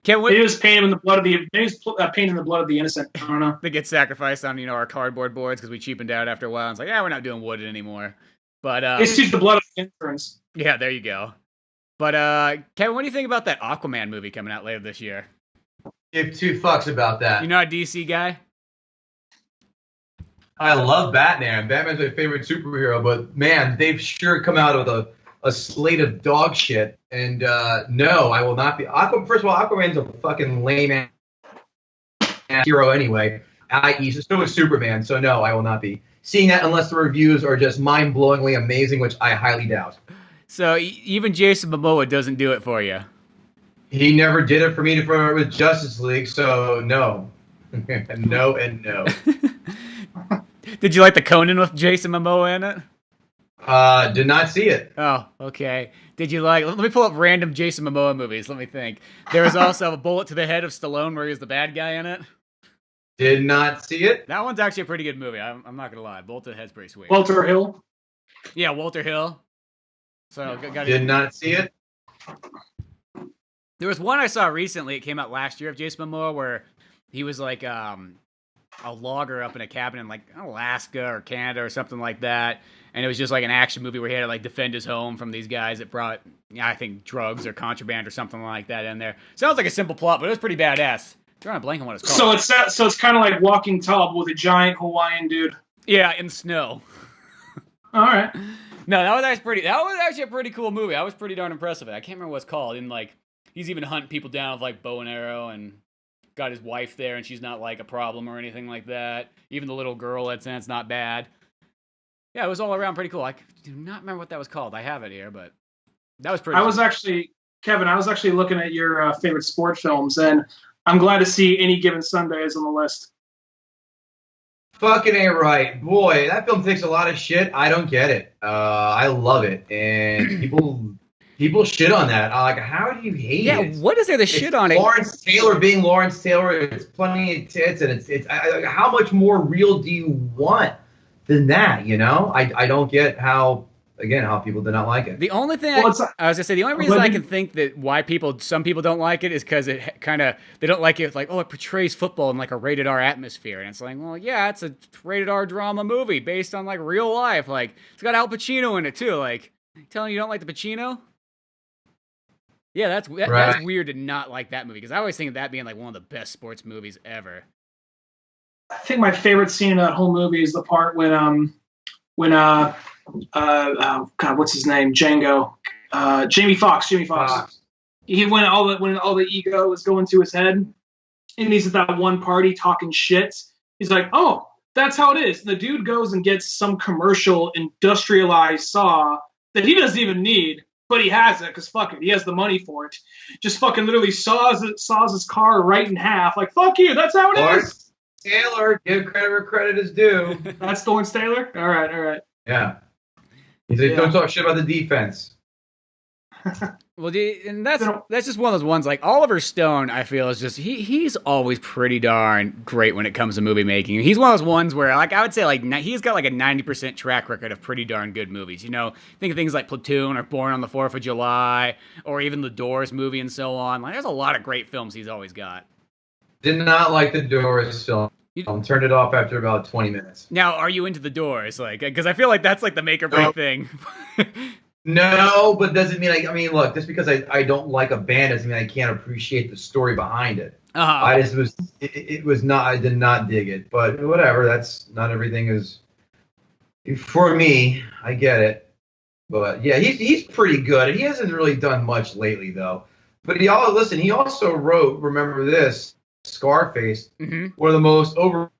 it was painting in the blood of the innocent. I don't know. They get sacrificed on our cardboard boards because we cheapened out after a while. It's like, we're not doing wood anymore. But it's just the blood of the interns. Yeah, there you go. But Kevin, what do you think about that Aquaman movie coming out later this year? Give 2 fucks about that. You're not a DC guy? I love Batman. Batman's my favorite superhero, but man, they've sure come out with a slate of dog shit. And no, I will not be. First of all, Aquaman's a fucking lame ass hero anyway. So is Superman. So no, I will not be seeing that unless the reviews are just mind-blowingly amazing, which I highly doubt. So even Jason Momoa doesn't do it for you. He never did it for me with Justice League, so no. No and no. Did you like the Conan with Jason Momoa in it? Did not see it. Oh, okay. Did you like... Let me pull up random Jason Momoa movies. Let me think. There was also a Bullet to the Head of Stallone where he was the bad guy in it. Did not see it. That one's actually a pretty good movie. I'm not going to lie. Bullet to the Head's pretty sweet. Walter Hill? Yeah, Walter Hill. So did not see it. There was one I saw recently. It came out last year of Jason Momoa where he was like a logger up in a cabin in like Alaska or Canada or something like that. And it was just like an action movie where he had to like defend his home from these guys that brought, I think, drugs or contraband or something like that in there. Sounds like a simple plot, but it was pretty badass. I'm drawing a blank on what it's called. So it's kind of like Walking Tall with a giant Hawaiian dude. Yeah, in snow. All right. No, that was actually a pretty cool movie. I was pretty darn impressed with it. I can't remember what it's called. And like, he's even hunting people down with like bow and arrow and got his wife there and she's not like a problem or anything like that. Even the little girl that's in it's not bad. Yeah, it was all around pretty cool. I do not remember what that was called. I have it here, but that was pretty cool. Kevin, I was actually looking at your favorite sport films, and I'm glad to see Any Given Sunday is on the list. Fucking ain't right. Boy, that film takes a lot of shit. I don't get it. I love it. And people shit on that. Like, how do you hate it? Yeah, what is there to shit on it? Lawrence Taylor being Lawrence Taylor. It's plenty of tits, and it's how much more real do you want than that? I don't get how again, how people did not like it. The only thing Well, I it's- was gonna say, the only reason I can think that why some people don't like it is because it kind of they don't like it like, oh, it portrays football in like a rated R atmosphere, and it's like, well, yeah, it's a rated R drama movie based on like real life. Like it's got Al Pacino in it too. Like telling you don't like the Pacino. Yeah, that's weird to not like that movie because I always think of that being like one of the best sports movies ever. I think my favorite scene in that whole movie is the part when oh God, what's his name? Jamie Foxx. He when all the ego was going to his head, and he's at that one party talking shit. He's like, "Oh, that's how it is." And the dude goes and gets some commercial industrialized saw that he doesn't even need, but he has it because fuck it, he has the money for it. Just fucking literally saws his car right in half. Like fuck you, that's how it is. Taylor, give credit where credit is due. That's Lawrence Taylor? All right. Yeah. He's like, don't talk shit about the defense. Well, and that's just one of those ones. Like Oliver Stone, I feel is just he's always pretty darn great when it comes to movie making. He's one of those ones where, like, I would say, like he's got like a 90% track record of pretty darn good movies. You know, think of things like Platoon or Born on the 4th of July, or even the Doors movie and so on. Like, there's a lot of great films he's always got. Did not like the Doors film. Turned it off after about 20 minutes. Now, are you into the Doors? Like, because I feel like that's like the make or break thing. No, but doesn't mean I mean, look, just because I don't like a band doesn't mean I can't appreciate the story behind it. I did not dig it, but whatever. That's not everything is for me. I get it, but yeah, he's pretty good. He hasn't really done much lately though. But he also wrote, remember this, Scarface, one of the most over.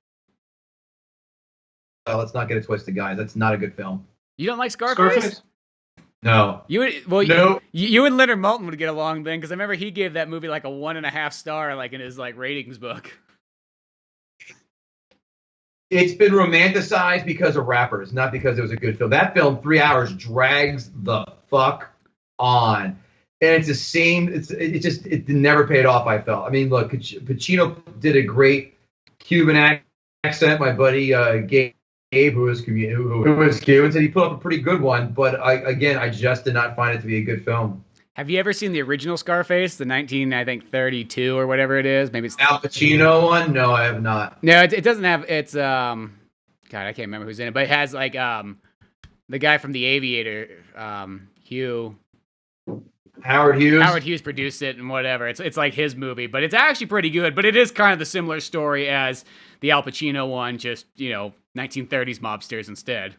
Let's not get it twisted, guys. That's not a good film. You don't like Scarface? No. You and Leonard Maltin would get along then, because I remember he gave that movie like a 1.5 star, like in his like ratings book. It's been romanticized because of rappers, not because it was a good film. That film, 3 hours, drags the fuck on, and it's the same. It never paid off. I felt. I mean, look, Pacino did a great Cuban accent. My buddy Gabe, who was Cuban, said he put up a pretty good one, but I just did not find it to be a good film. Have you ever seen the original Scarface, the 1932 or whatever it is? Maybe it's Al Pacino one. No, I have not. No, it doesn't have. It's God, I can't remember who's in it, but it has like the guy from The Aviator, Howard Hughes. Howard Hughes produced it and whatever. It's like his movie, but it's actually pretty good. But it is kind of the similar story as the Al Pacino one, just 1930s mobsters instead.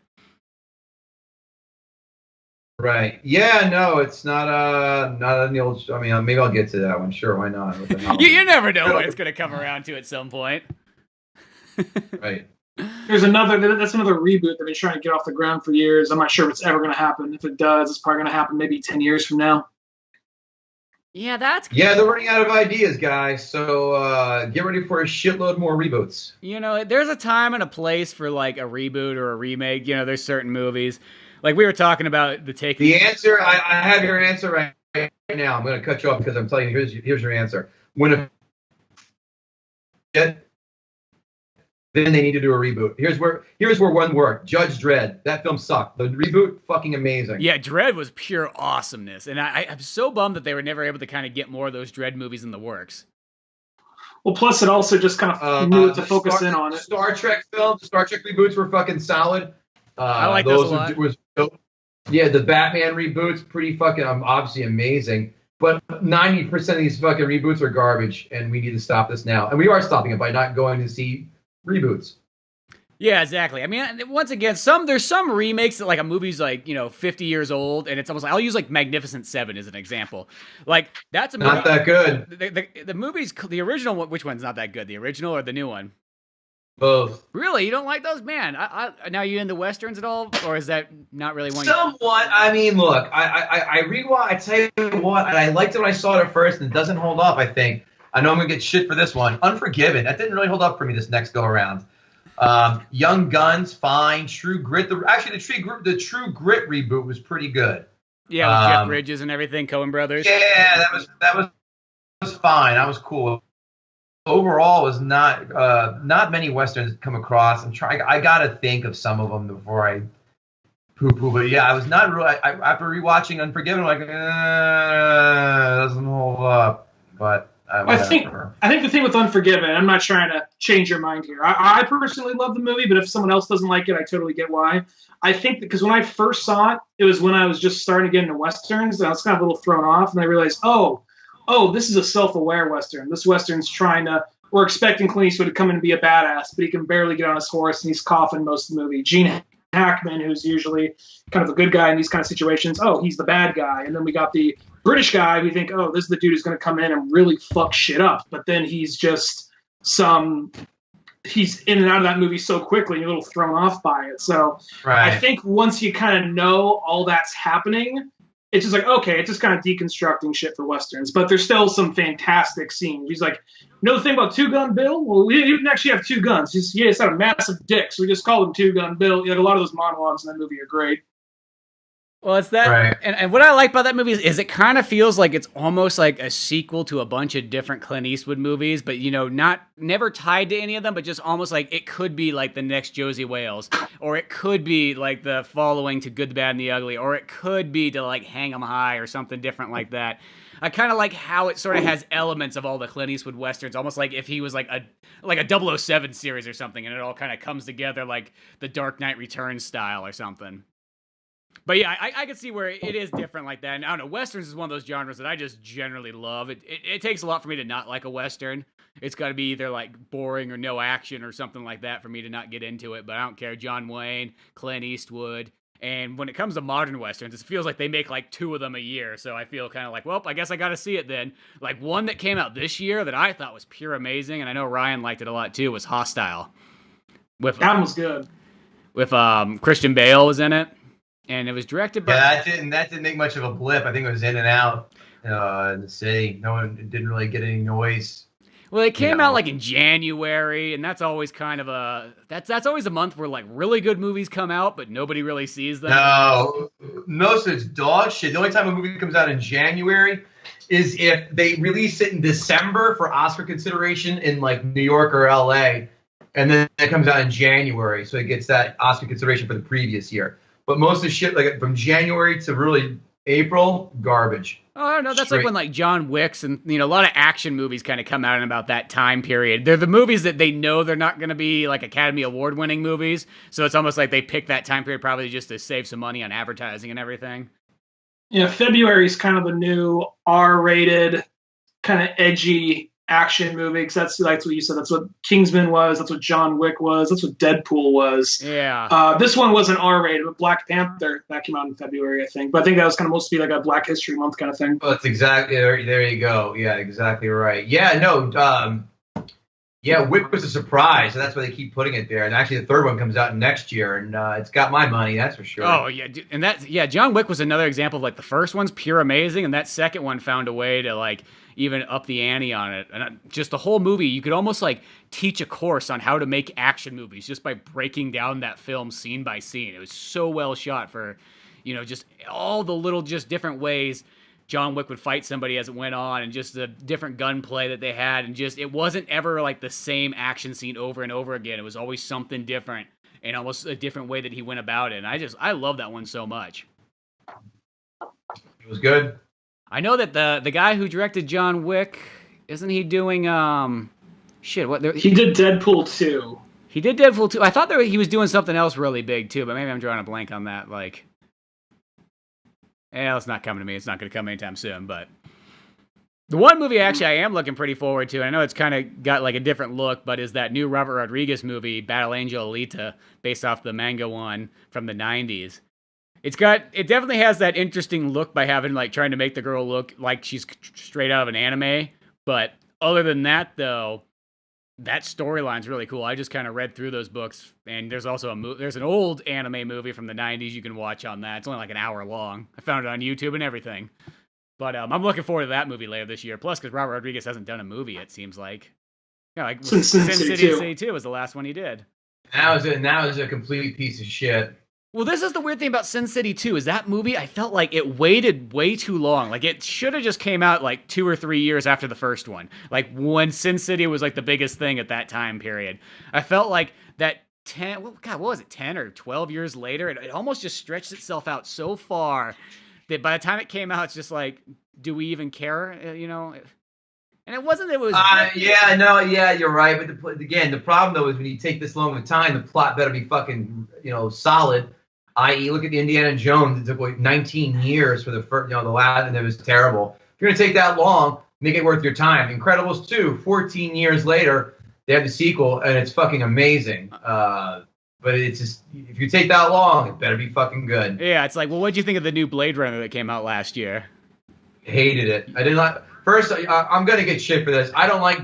Right. Yeah. No, it's not in the old. I mean, maybe I'll get to that one. Sure, why not? You never know when it's going to come around to at some point. Right. That's another reboot they've been trying to get off the ground for years. I'm not sure if it's ever going to happen. If it does, it's probably going to happen maybe 10 years from now. Yeah, that's cool. Yeah, they're running out of ideas, guys. So get ready for a shitload more reboots. There's a time and a place for like a reboot or a remake. There's certain movies. Like we were talking about The answer, I have your answer right now. I'm going to cut you off because I'm telling you, here's your answer. Then they need to do a reboot. Here's where one worked. Judge Dredd. That film sucked. The reboot, fucking amazing. Yeah, Dredd was pure awesomeness. And I'm so bummed that they were never able to kind of get more of those Dredd movies in the works. Well, plus it also just kind of knew to focus in on it. Star Trek films, the Star Trek reboots were fucking solid. I like those a lot. Yeah, the Batman reboots, pretty fucking obviously amazing. But 90% of these fucking reboots are garbage, and we need to stop this now. And we are stopping it by not going to see reboots. Yeah, exactly. I mean, once again, there's some remakes that like a movie's like 50 years old, and it's almost like I'll use like Magnificent Seven as an example. Like that's a movie, not that good. The movie's the original one. Which one's not that good? The original or the new one? Both. Really, you don't like those, man? Now you into westerns at all, or is that not really one? Somewhat. I mean, look, I rewatch. I tell you what, and I liked it when I saw it at first, and it doesn't hold up. I think. I know I'm gonna get shit for this one. Unforgiven. That didn't really hold up for me this next go around. Young Guns, fine. True Grit. The True Grit reboot was pretty good. Yeah, with Jeff Bridges and everything, Coen Brothers. Yeah, that was fine. That was cool. Overall, was not many westerns come across. I got to think of some of them before I poo-poo, but yeah, I was not real. After rewatching Unforgiven, I'm like, doesn't hold up. But I think the thing with Unforgiven, I'm not trying to change your mind here. I personally love the movie, but if someone else doesn't like it, I totally get why. I think because when I first saw it, it was when I was just starting to get into westerns, and I was kind of a little thrown off, and I realized, oh, this is a self-aware western. This western's we're expecting Clint Eastwood to come in and be a badass, but he can barely get on his horse, and he's coughing most of the movie. Gene Hackman, who's usually kind of a good guy in these kind of situations, he's the bad guy. And then we got the British guy. We think, this is the dude who's going to come in and really fuck shit up. But then he's just he's in and out of that movie so quickly, you're a little thrown off by it. So right. I think once you kind of know all that's happening, it's just like, okay, it's just kind of deconstructing shit for westerns. But there's still some fantastic scenes. He's like, you know the thing about Two Gun Bill? Well, we didn't actually have two guns. He just had a massive dick, so we just called him Two Gun Bill. A lot of those monologues in that movie are great. Well, it's that, right. And what I like about that movie is it kind of feels like it's almost like a sequel to a bunch of different Clint Eastwood movies, but never tied to any of them, but just almost like it could be like the next Josie Wales, or it could be like the following to Good, the Bad, and the Ugly, or it could be to like Hang 'em High or something different like that. I kind of like how it sort of has elements of all the Clint Eastwood westerns, almost like if he was like a 007 series or something, and it all kind of comes together like the Dark Knight Returns style or something. But yeah, I can see where it is different like that. And I don't know, westerns is one of those genres that I just generally love. It takes a lot for me to not like a western. It's got to be either like boring or no action or something like that for me to not get into it. But I don't care. John Wayne, Clint Eastwood. And when it comes to modern westerns, it feels like they make like 2 of them a year. So I feel kind of like, well, I guess I got to see it then. Like one that came out this year that I thought was pure amazing, and I know Ryan liked it a lot too, was Hostile. That one was good. With Christian Bale was in it. And it was directed by... Yeah, that didn't make much of a blip. I think it was in and out in the city. It didn't really get any noise. Well, it came out like in January, and that's always kind of that's always a month where like really good movies come out, but nobody really sees them. No, most of it's dog shit. The only time a movie comes out in January is if they release it in December for Oscar consideration in like New York or LA, and then it comes out in January, so it gets that Oscar consideration for the previous year. But most of the shit, like from January to really April, garbage. Oh, no, that's like when like John Wick's and a lot of action movies kind of come out in about that time period. They're the movies that they know they're not going to be like Academy Award winning movies, so it's almost like they pick that time period probably just to save some money on advertising and everything. Yeah, February is kind of the new R-rated, kind of edgy action movie, because that's what you said. That's what Kingsman was. That's what John Wick was. That's what Deadpool was. Yeah. This one wasn't R-rated, but Black Panther, that came out in February, I think. But I think that was kind of mostly like a Black History Month kind of thing. Well, that's exactly there you go. Yeah, exactly right. Yeah, no. Wick was a surprise, so that's why they keep putting it there. And actually, the third one comes out next year, and it's got my money, that's for sure. Oh yeah, and John Wick was another example of like the first one's pure amazing, and that second one found a way to like even up the ante on it. And just the whole movie, you could almost like teach a course on how to make action movies just by breaking down that film scene by scene. It was so well shot for, just all the little just different ways John Wick would fight somebody as it went on, and just the different gunplay that they had, and just it wasn't ever like the same action scene over and over again. It was always something different and almost a different way that he went about it. And I love that one so much. It was good. I know that the guy who directed John Wick, isn't he doing he did Deadpool 2. He did Deadpool 2. I thought he was doing something else really big too, but maybe I'm drawing a blank on that. Like, it's not coming to me. It's not going to come anytime soon. But the one movie actually I am looking pretty forward to, and I know it's kind of got like a different look, but is that new Robert Rodriguez movie, Battle Angel Alita, based off the manga one from the 90s. It definitely has that interesting look by having like trying to make the girl look like she's straight out of an anime. But other than that, though, that storyline's really cool. I just kind of read through those books, and there's also there's an old anime movie from the 90s you can watch on that. It's only like an hour long. I found it on YouTube and everything. But I'm looking forward to that movie later this year. Plus, because Robert Rodriguez hasn't done a movie, it seems like. Like Sin City 2 was the last one he did. That was a complete piece of shit. Well, this is the weird thing about Sin City 2, is that movie, I felt like it waited way too long. Like, it should have just came out, like, 2 or 3 years after the first one. Like, when Sin City was, like, the biggest thing at that time period. I felt like that what was it, 10 or 12 years later? It almost just stretched itself out so far that by the time it came out, it's just like, do we even care? You know? And it wasn't. It was. You're right. But again, the problem though is when you take this long of a time, the plot better be fucking, solid. I.e., look at the Indiana Jones. It took like 19 years for the first, the last, and it was terrible. If you're gonna take that long, make it worth your time. Incredibles 2, 14 years later, they have the sequel, and it's fucking amazing. But it's just, if you take that long, it better be fucking good. Yeah, it's like, well, what'd you think of the new Blade Runner that came out last year? Hated it. I did not. First, I'm gonna get shit for this. I don't like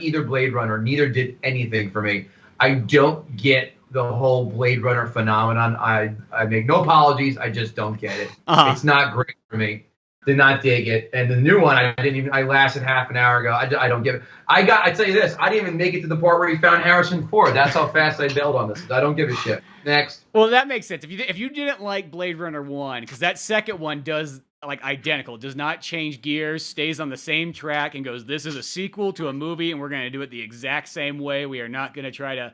either Blade Runner. Neither did anything for me. I don't get the whole Blade Runner phenomenon. I make no apologies. I just don't get it. It's not great for me. Did not dig it. And the new one, I lasted half an hour ago. I don't give it. I tell you this, I didn't even make it to the part where he found Harrison Ford. That's how fast I bailed on this. I don't give a shit. Next. Well, that makes sense. If you didn't like Blade Runner 1, because that second one does identical, does not change gears, stays on the same track, and goes, this is a sequel to a movie, and we're going to do it the exact same way. We are not going to try to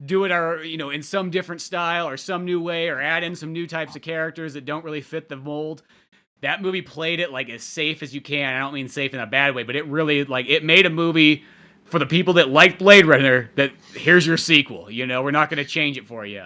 do it in some different style or some new way, or add in some new types of characters that don't really fit the mold. That movie played it like as safe as you can. I don't mean safe in a bad way, but it really it made a movie for the people that like Blade Runner that here's your sequel. We're not going to change it for you.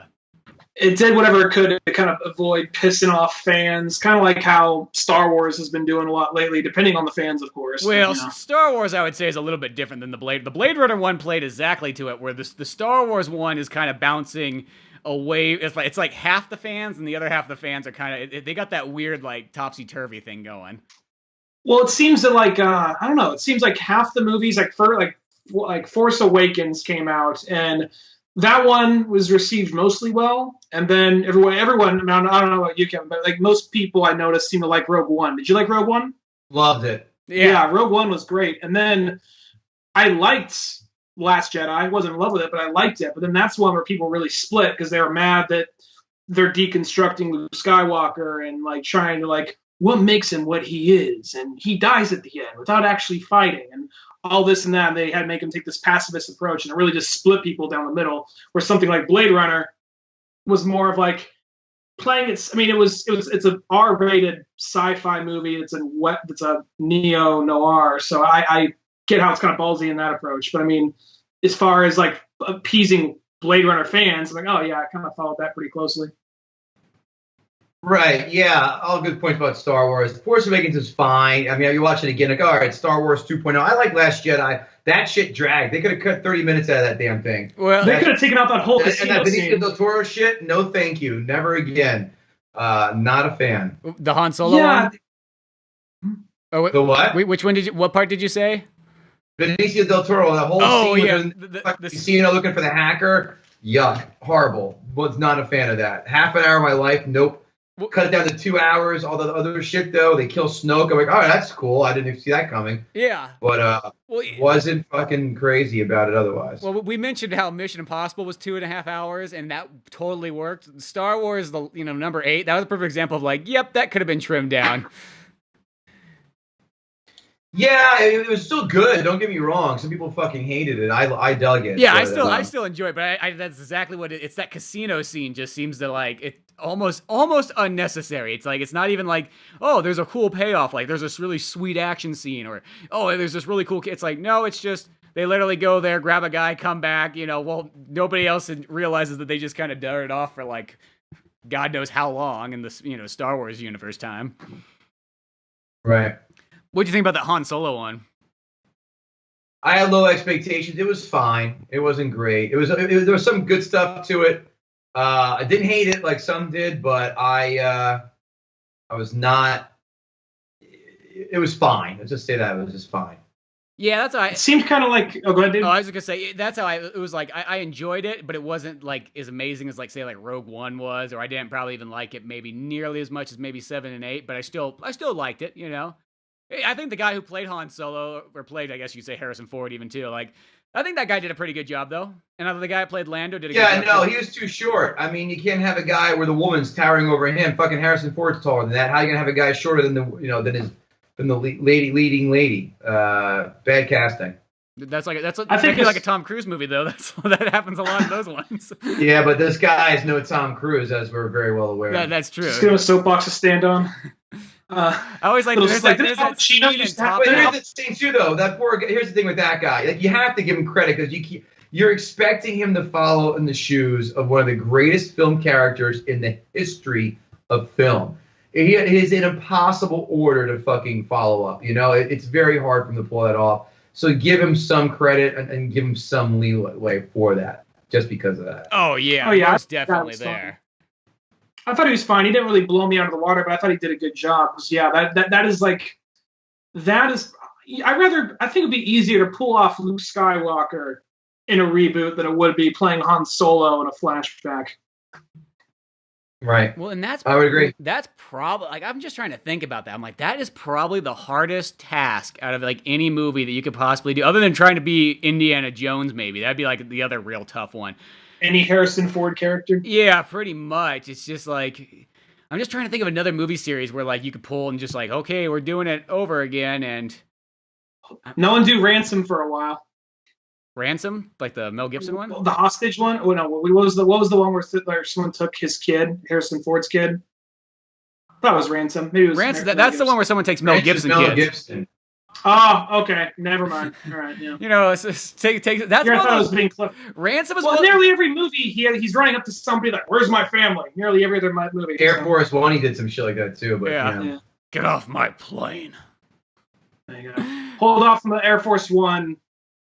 It did whatever it could to kind of avoid pissing off fans, kind of like how Star Wars has been doing a lot lately, depending on the fans, of course. Well, Star Wars, I would say, is a little bit different than the Blade. The Blade Runner one played exactly to it, where the Star Wars one is kind of bouncing away. It's like half the fans, and the other half of the fans are kind of, they got that weird topsy-turvy thing going. Well, it seems that I don't know. It seems like half the movies, like Force Awakens came out, and that one was received mostly well, and then everyone. I don't know about you, Kevin, but most people I noticed seem to like Rogue One. Did you like Rogue One? Loved it. Yeah, Rogue One was great, and then I liked Last Jedi. I wasn't in love with it, but I liked it. But then that's one where people really split because they were mad that they're deconstructing Luke Skywalker and trying to what makes him what he is, and he dies at the end without actually fighting, and all this and that, and they had to make him take this pacifist approach, and it really just split people down the middle, where something like Blade Runner was more of playing its, it's a R-rated sci-fi movie, it's a neo-noir, so I get how it's kind of ballsy in that approach, but as far as appeasing Blade Runner fans, I kind of followed that pretty closely. Right, yeah, all good points about Star Wars. Force Awakens is fine. You watch it again, all right, Star Wars 2.0. I like Last Jedi. That shit dragged. They could have cut 30 minutes out of that damn thing. Well, they could have taken out that whole casino and that scene. Benicio del Toro shit, no thank you. Never again. Not a fan. The Han Solo one? Oh, the what? Which one what part did you say? Benicio del Toro, the whole scene with the casino looking for the hacker. Yuck. Horrible. Was not a fan of that. Half an hour of my life, nope. Cut it down to 2 hours. All the other shit, though, they kill Snoke. I'm like, oh, that's cool. I didn't even see that coming. Yeah. But wasn't fucking crazy about it otherwise. Well, we mentioned how Mission Impossible was 2.5 hours, and that totally worked. Star Wars, number 8, that was a perfect example of yep, that could have been trimmed down. Yeah, it was still good. Don't get me wrong. Some people fucking hated it. I dug it. Yeah, I still enjoy it, but that's exactly what it's that casino scene just seems to it almost unnecessary. It's it's not even oh, there's a cool payoff. There's this really sweet action scene, or oh, there's this really cool. It's no, it's just they literally go there, grab a guy, come back. Well, nobody else realizes that they just kind of darted off for God knows how long in this Star Wars universe time. Right. What'd you think about that Han Solo one? I had low expectations. It was fine. It wasn't great. There was some good stuff to it. I didn't hate it like some did, but I was not. It was fine. Let's just say that it was just fine. Yeah, that's how it seemed kind of oh, go ahead, dude. Oh, I was gonna say that's how it was I enjoyed it, but it wasn't as amazing as say Rogue One was, or I didn't probably even like it maybe nearly as much as maybe 7 and 8, but I still liked it. I think the guy who played Han Solo, or played, I guess you'd say Harrison Ford even too, I think that guy did a pretty good job though. And the guy who played Lando did a good job. Yeah, no, he was too short. You can't have a guy where the woman's towering over him. Fucking Harrison Ford's taller than that. How are you gonna have a guy shorter than the leading lady? Bad casting. That's like I think like a Tom Cruise movie though. That happens a lot in those ones. Yeah, but this guy is no Tom Cruise, as we're very well aware. That's true. Just give him a soapbox to stand on. I always like there's that scene in Top But Gun. here's the thing too, though. Here's the thing with that guy. Like, you have to give him credit because you're expecting him to follow in the shoes of one of the greatest film characters in the history of film. It is an impossible order to fucking follow up. It's very hard for him to pull that off. So give him some credit and give him some leeway for that, just because of that. Oh yeah, most definitely there. I thought he was fine. He didn't really blow me out of the water, but I thought he did a good job. Yeah, that is. I think it'd be easier to pull off Luke Skywalker in a reboot than it would be playing Han Solo in a flashback. Right. Well, and I would agree. That's probably I'm just trying to think about that. I'm like, that is probably the hardest task out of any movie that you could possibly do, other than trying to be Indiana Jones. Maybe that'd be the other real tough one. Any Harrison Ford character? Yeah, pretty much. It's just I'm just trying to think of another movie series where you could pull and just okay, we're doing it over again. And no one do Ransom for a while. Ransom, like the Mel Gibson one, the hostage one. Oh no, what was the one where someone took his kid, Harrison Ford's kid? I thought it was Ransom. Maybe it was Ransom. That's the one where someone takes Mel Gibson kids. Oh, okay. Never mind. All right, yeah. It's just take. That's I thought it was being clever. Ransom is nearly every movie he's running up to somebody like, "Where's my family?" Nearly every other movie. Air Force One, he did some shit like that too. But yeah. Get off my plane. There you go. Hold off from the Air Force One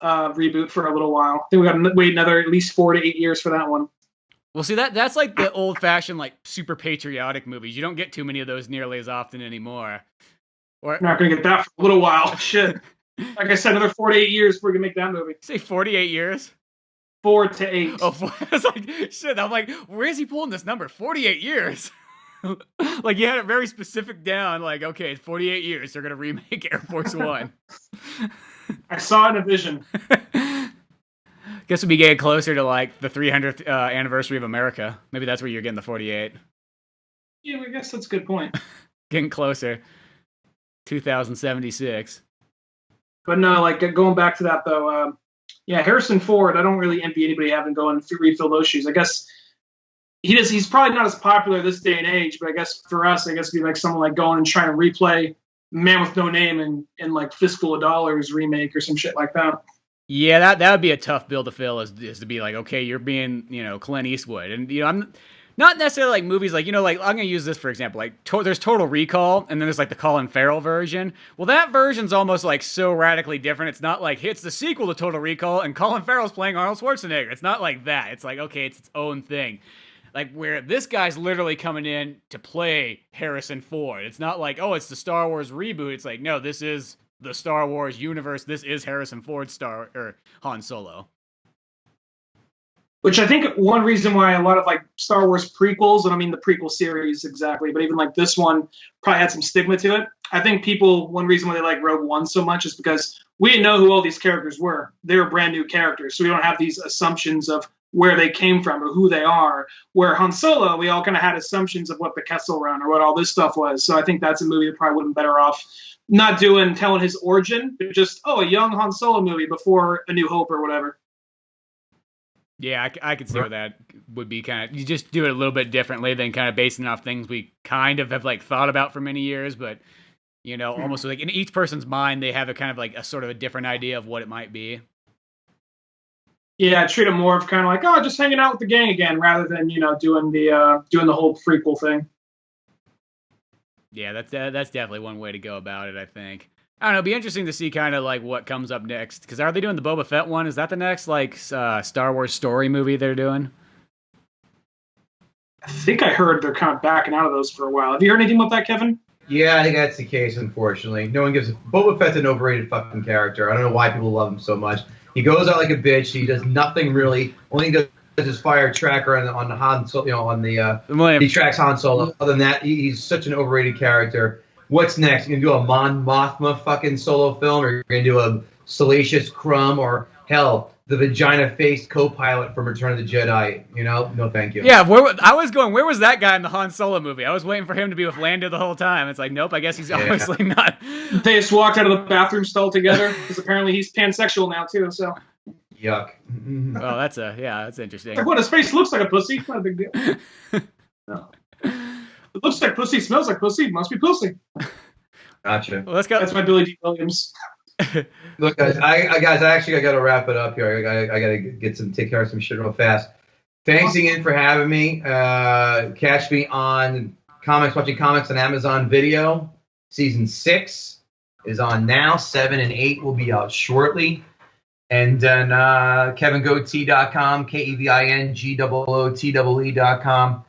reboot for a little while. I think we got to wait another at least 4 to 8 years for that one. Well, see that's like the old-fashioned super patriotic movies. You don't get too many of those nearly as often anymore. We're not going to get that for a little while. Shit. Like I said, another 4 to 8 years before we can make that movie. Say 48 years? 4 to 8. Oh, I was like, shit. I'm like, where is he pulling this number? 48 years. You had it very specific down. Okay, it's 48 years. They're going to remake Air Force One. I saw it in a vision. Guess we'll be getting closer to the 300th anniversary of America. Maybe that's where you're getting the 48. Yeah, I guess that's a good point. Getting closer. 2076. But no, going back to that though, Harrison Ford, I don't really envy anybody having to go and refill those shoes. I guess he's probably not as popular this day and age, but I guess for us, it'd be someone going and trying to replay Man with No Name in Fistful of Dollars remake or some shit like that. Yeah, that would be a tough bill to fill, is to be okay, you're being, Clint Eastwood. And, I'm not necessarily movies I'm going to use this for example. There's Total Recall, and then there's the Colin Farrell version. Well, that version's almost so radically different. It's not it's the sequel to Total Recall, and Colin Farrell's playing Arnold Schwarzenegger. It's not like that. It's okay, it's its own thing. Where this guy's literally coming in to play Harrison Ford. It's not oh, it's the Star Wars reboot. It's no, this is the Star Wars universe. This is Harrison Ford's Han Solo. Which I think one reason why a lot of Star Wars prequels, and I mean the prequel series exactly, but even this one probably had some stigma to it. I think one reason why they like Rogue One so much is because we didn't know who all these characters were. They were brand new characters, so we don't have these assumptions of where they came from or who they are. Where Han Solo, we all kind of had assumptions of what the Kessel Run or what all this stuff was. So I think that's a movie that probably would have been better off not telling his origin, but just, a young Han Solo movie before A New Hope or whatever. Yeah, I could see where that would be you just do it a little bit differently than kind of basing it off things we kind of have thought about for many years, but almost in each person's mind, they have a kind of a sort of a different idea of what it might be. Yeah, treat it more of kind of just hanging out with the gang again, rather than doing the whole prequel thing. Yeah, that's definitely one way to go about it, I think. I don't know. It'd be interesting to see kind of what comes up next. Because are they doing the Boba Fett one? Is that the next Star Wars story movie they're doing? I think I heard they're kind of backing out of those for a while. Have you heard anything about that, Kevin? Yeah, I think that's the case, unfortunately. No one gives Boba Fett's an overrated fucking character. I don't know why people love him so much. He goes out like a bitch. He does nothing really. Only does his fire tracker on Han Solo, he tracks Han Solo. Other than that, he's such an overrated character. What's next? You gonna do a Mon Mothma fucking solo film, or you're gonna do a Salacious Crumb, or hell, the vagina-faced co-pilot from Return of the Jedi. You know, no, thank you. Yeah, where was that guy in the Han Solo movie? I was waiting for him to be with Lando the whole time. It's like, nope, I guess he's obviously not. They just walked out of the bathroom stall together because apparently he's pansexual now too. So. Yuck. Oh, that's interesting. Like, what, his face looks like a pussy. Not a big deal. No. It looks like pussy, smells like pussy, must be pussy. Gotcha. Well, let's go. That's my Billy D. Williams. Look, guys, I got to wrap it up here. I got to take care of some shit real fast. Thanks again for having me. Catch me on Watching Comics on Amazon Video. Season 6 is on now. 7 and 8 will be out shortly. And then KevinGootee.com, KevinGootee.com.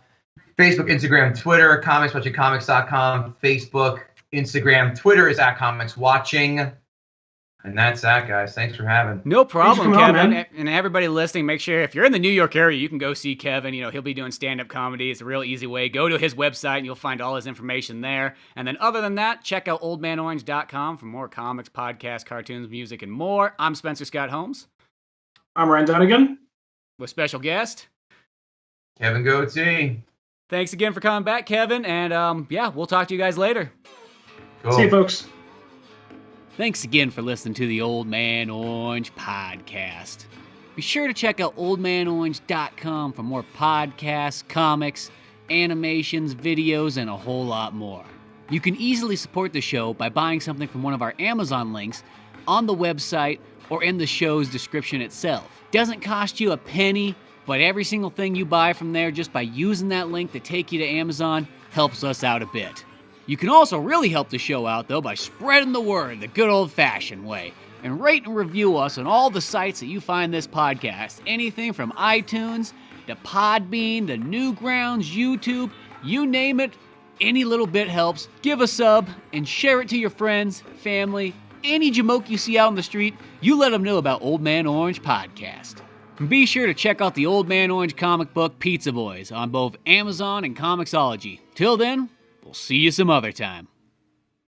Facebook, Instagram, Twitter, ComicsWatchingComics.com, Facebook, Instagram, Twitter is @ComicsWatching. And that's that, guys. Thanks for having. No problem, Kevin. On, and everybody listening, make sure if you're in the New York area, you can go see Kevin. You know, he'll be doing stand-up comedy. It's a real easy way. Go to his website and you'll find all his information there. And then other than that, check out oldmanorange.com for more comics, podcasts, cartoons, music, and more. I'm Spencer Scott Holmes. I'm Ryan Dunigan. With special guest Kevin Gootee. Thanks again for coming back, Kevin. And we'll talk to you guys later. Cool. See you, folks. Thanks again for listening to the Old Man Orange podcast. Be sure to check out oldmanorange.com for more podcasts, comics, animations, videos, and a whole lot more. You can easily support the show by buying something from one of our Amazon links on the website or in the show's description itself. Doesn't cost you a penny, but every single thing you buy from there just by using that link to take you to Amazon helps us out a bit. You can also really help the show out, though, by spreading the word the good old-fashioned way. And rate and review us on all the sites that you find this podcast. Anything from iTunes to Podbean to Newgrounds, YouTube, you name it. Any little bit helps. Give a sub and share it to your friends, family, any jamoke you see out on the street. You let them know about Old Man Orange Podcast. And be sure to check out the Old Man Orange comic book Pizza Boys on both Amazon and Comixology. Till then, we'll see you some other time.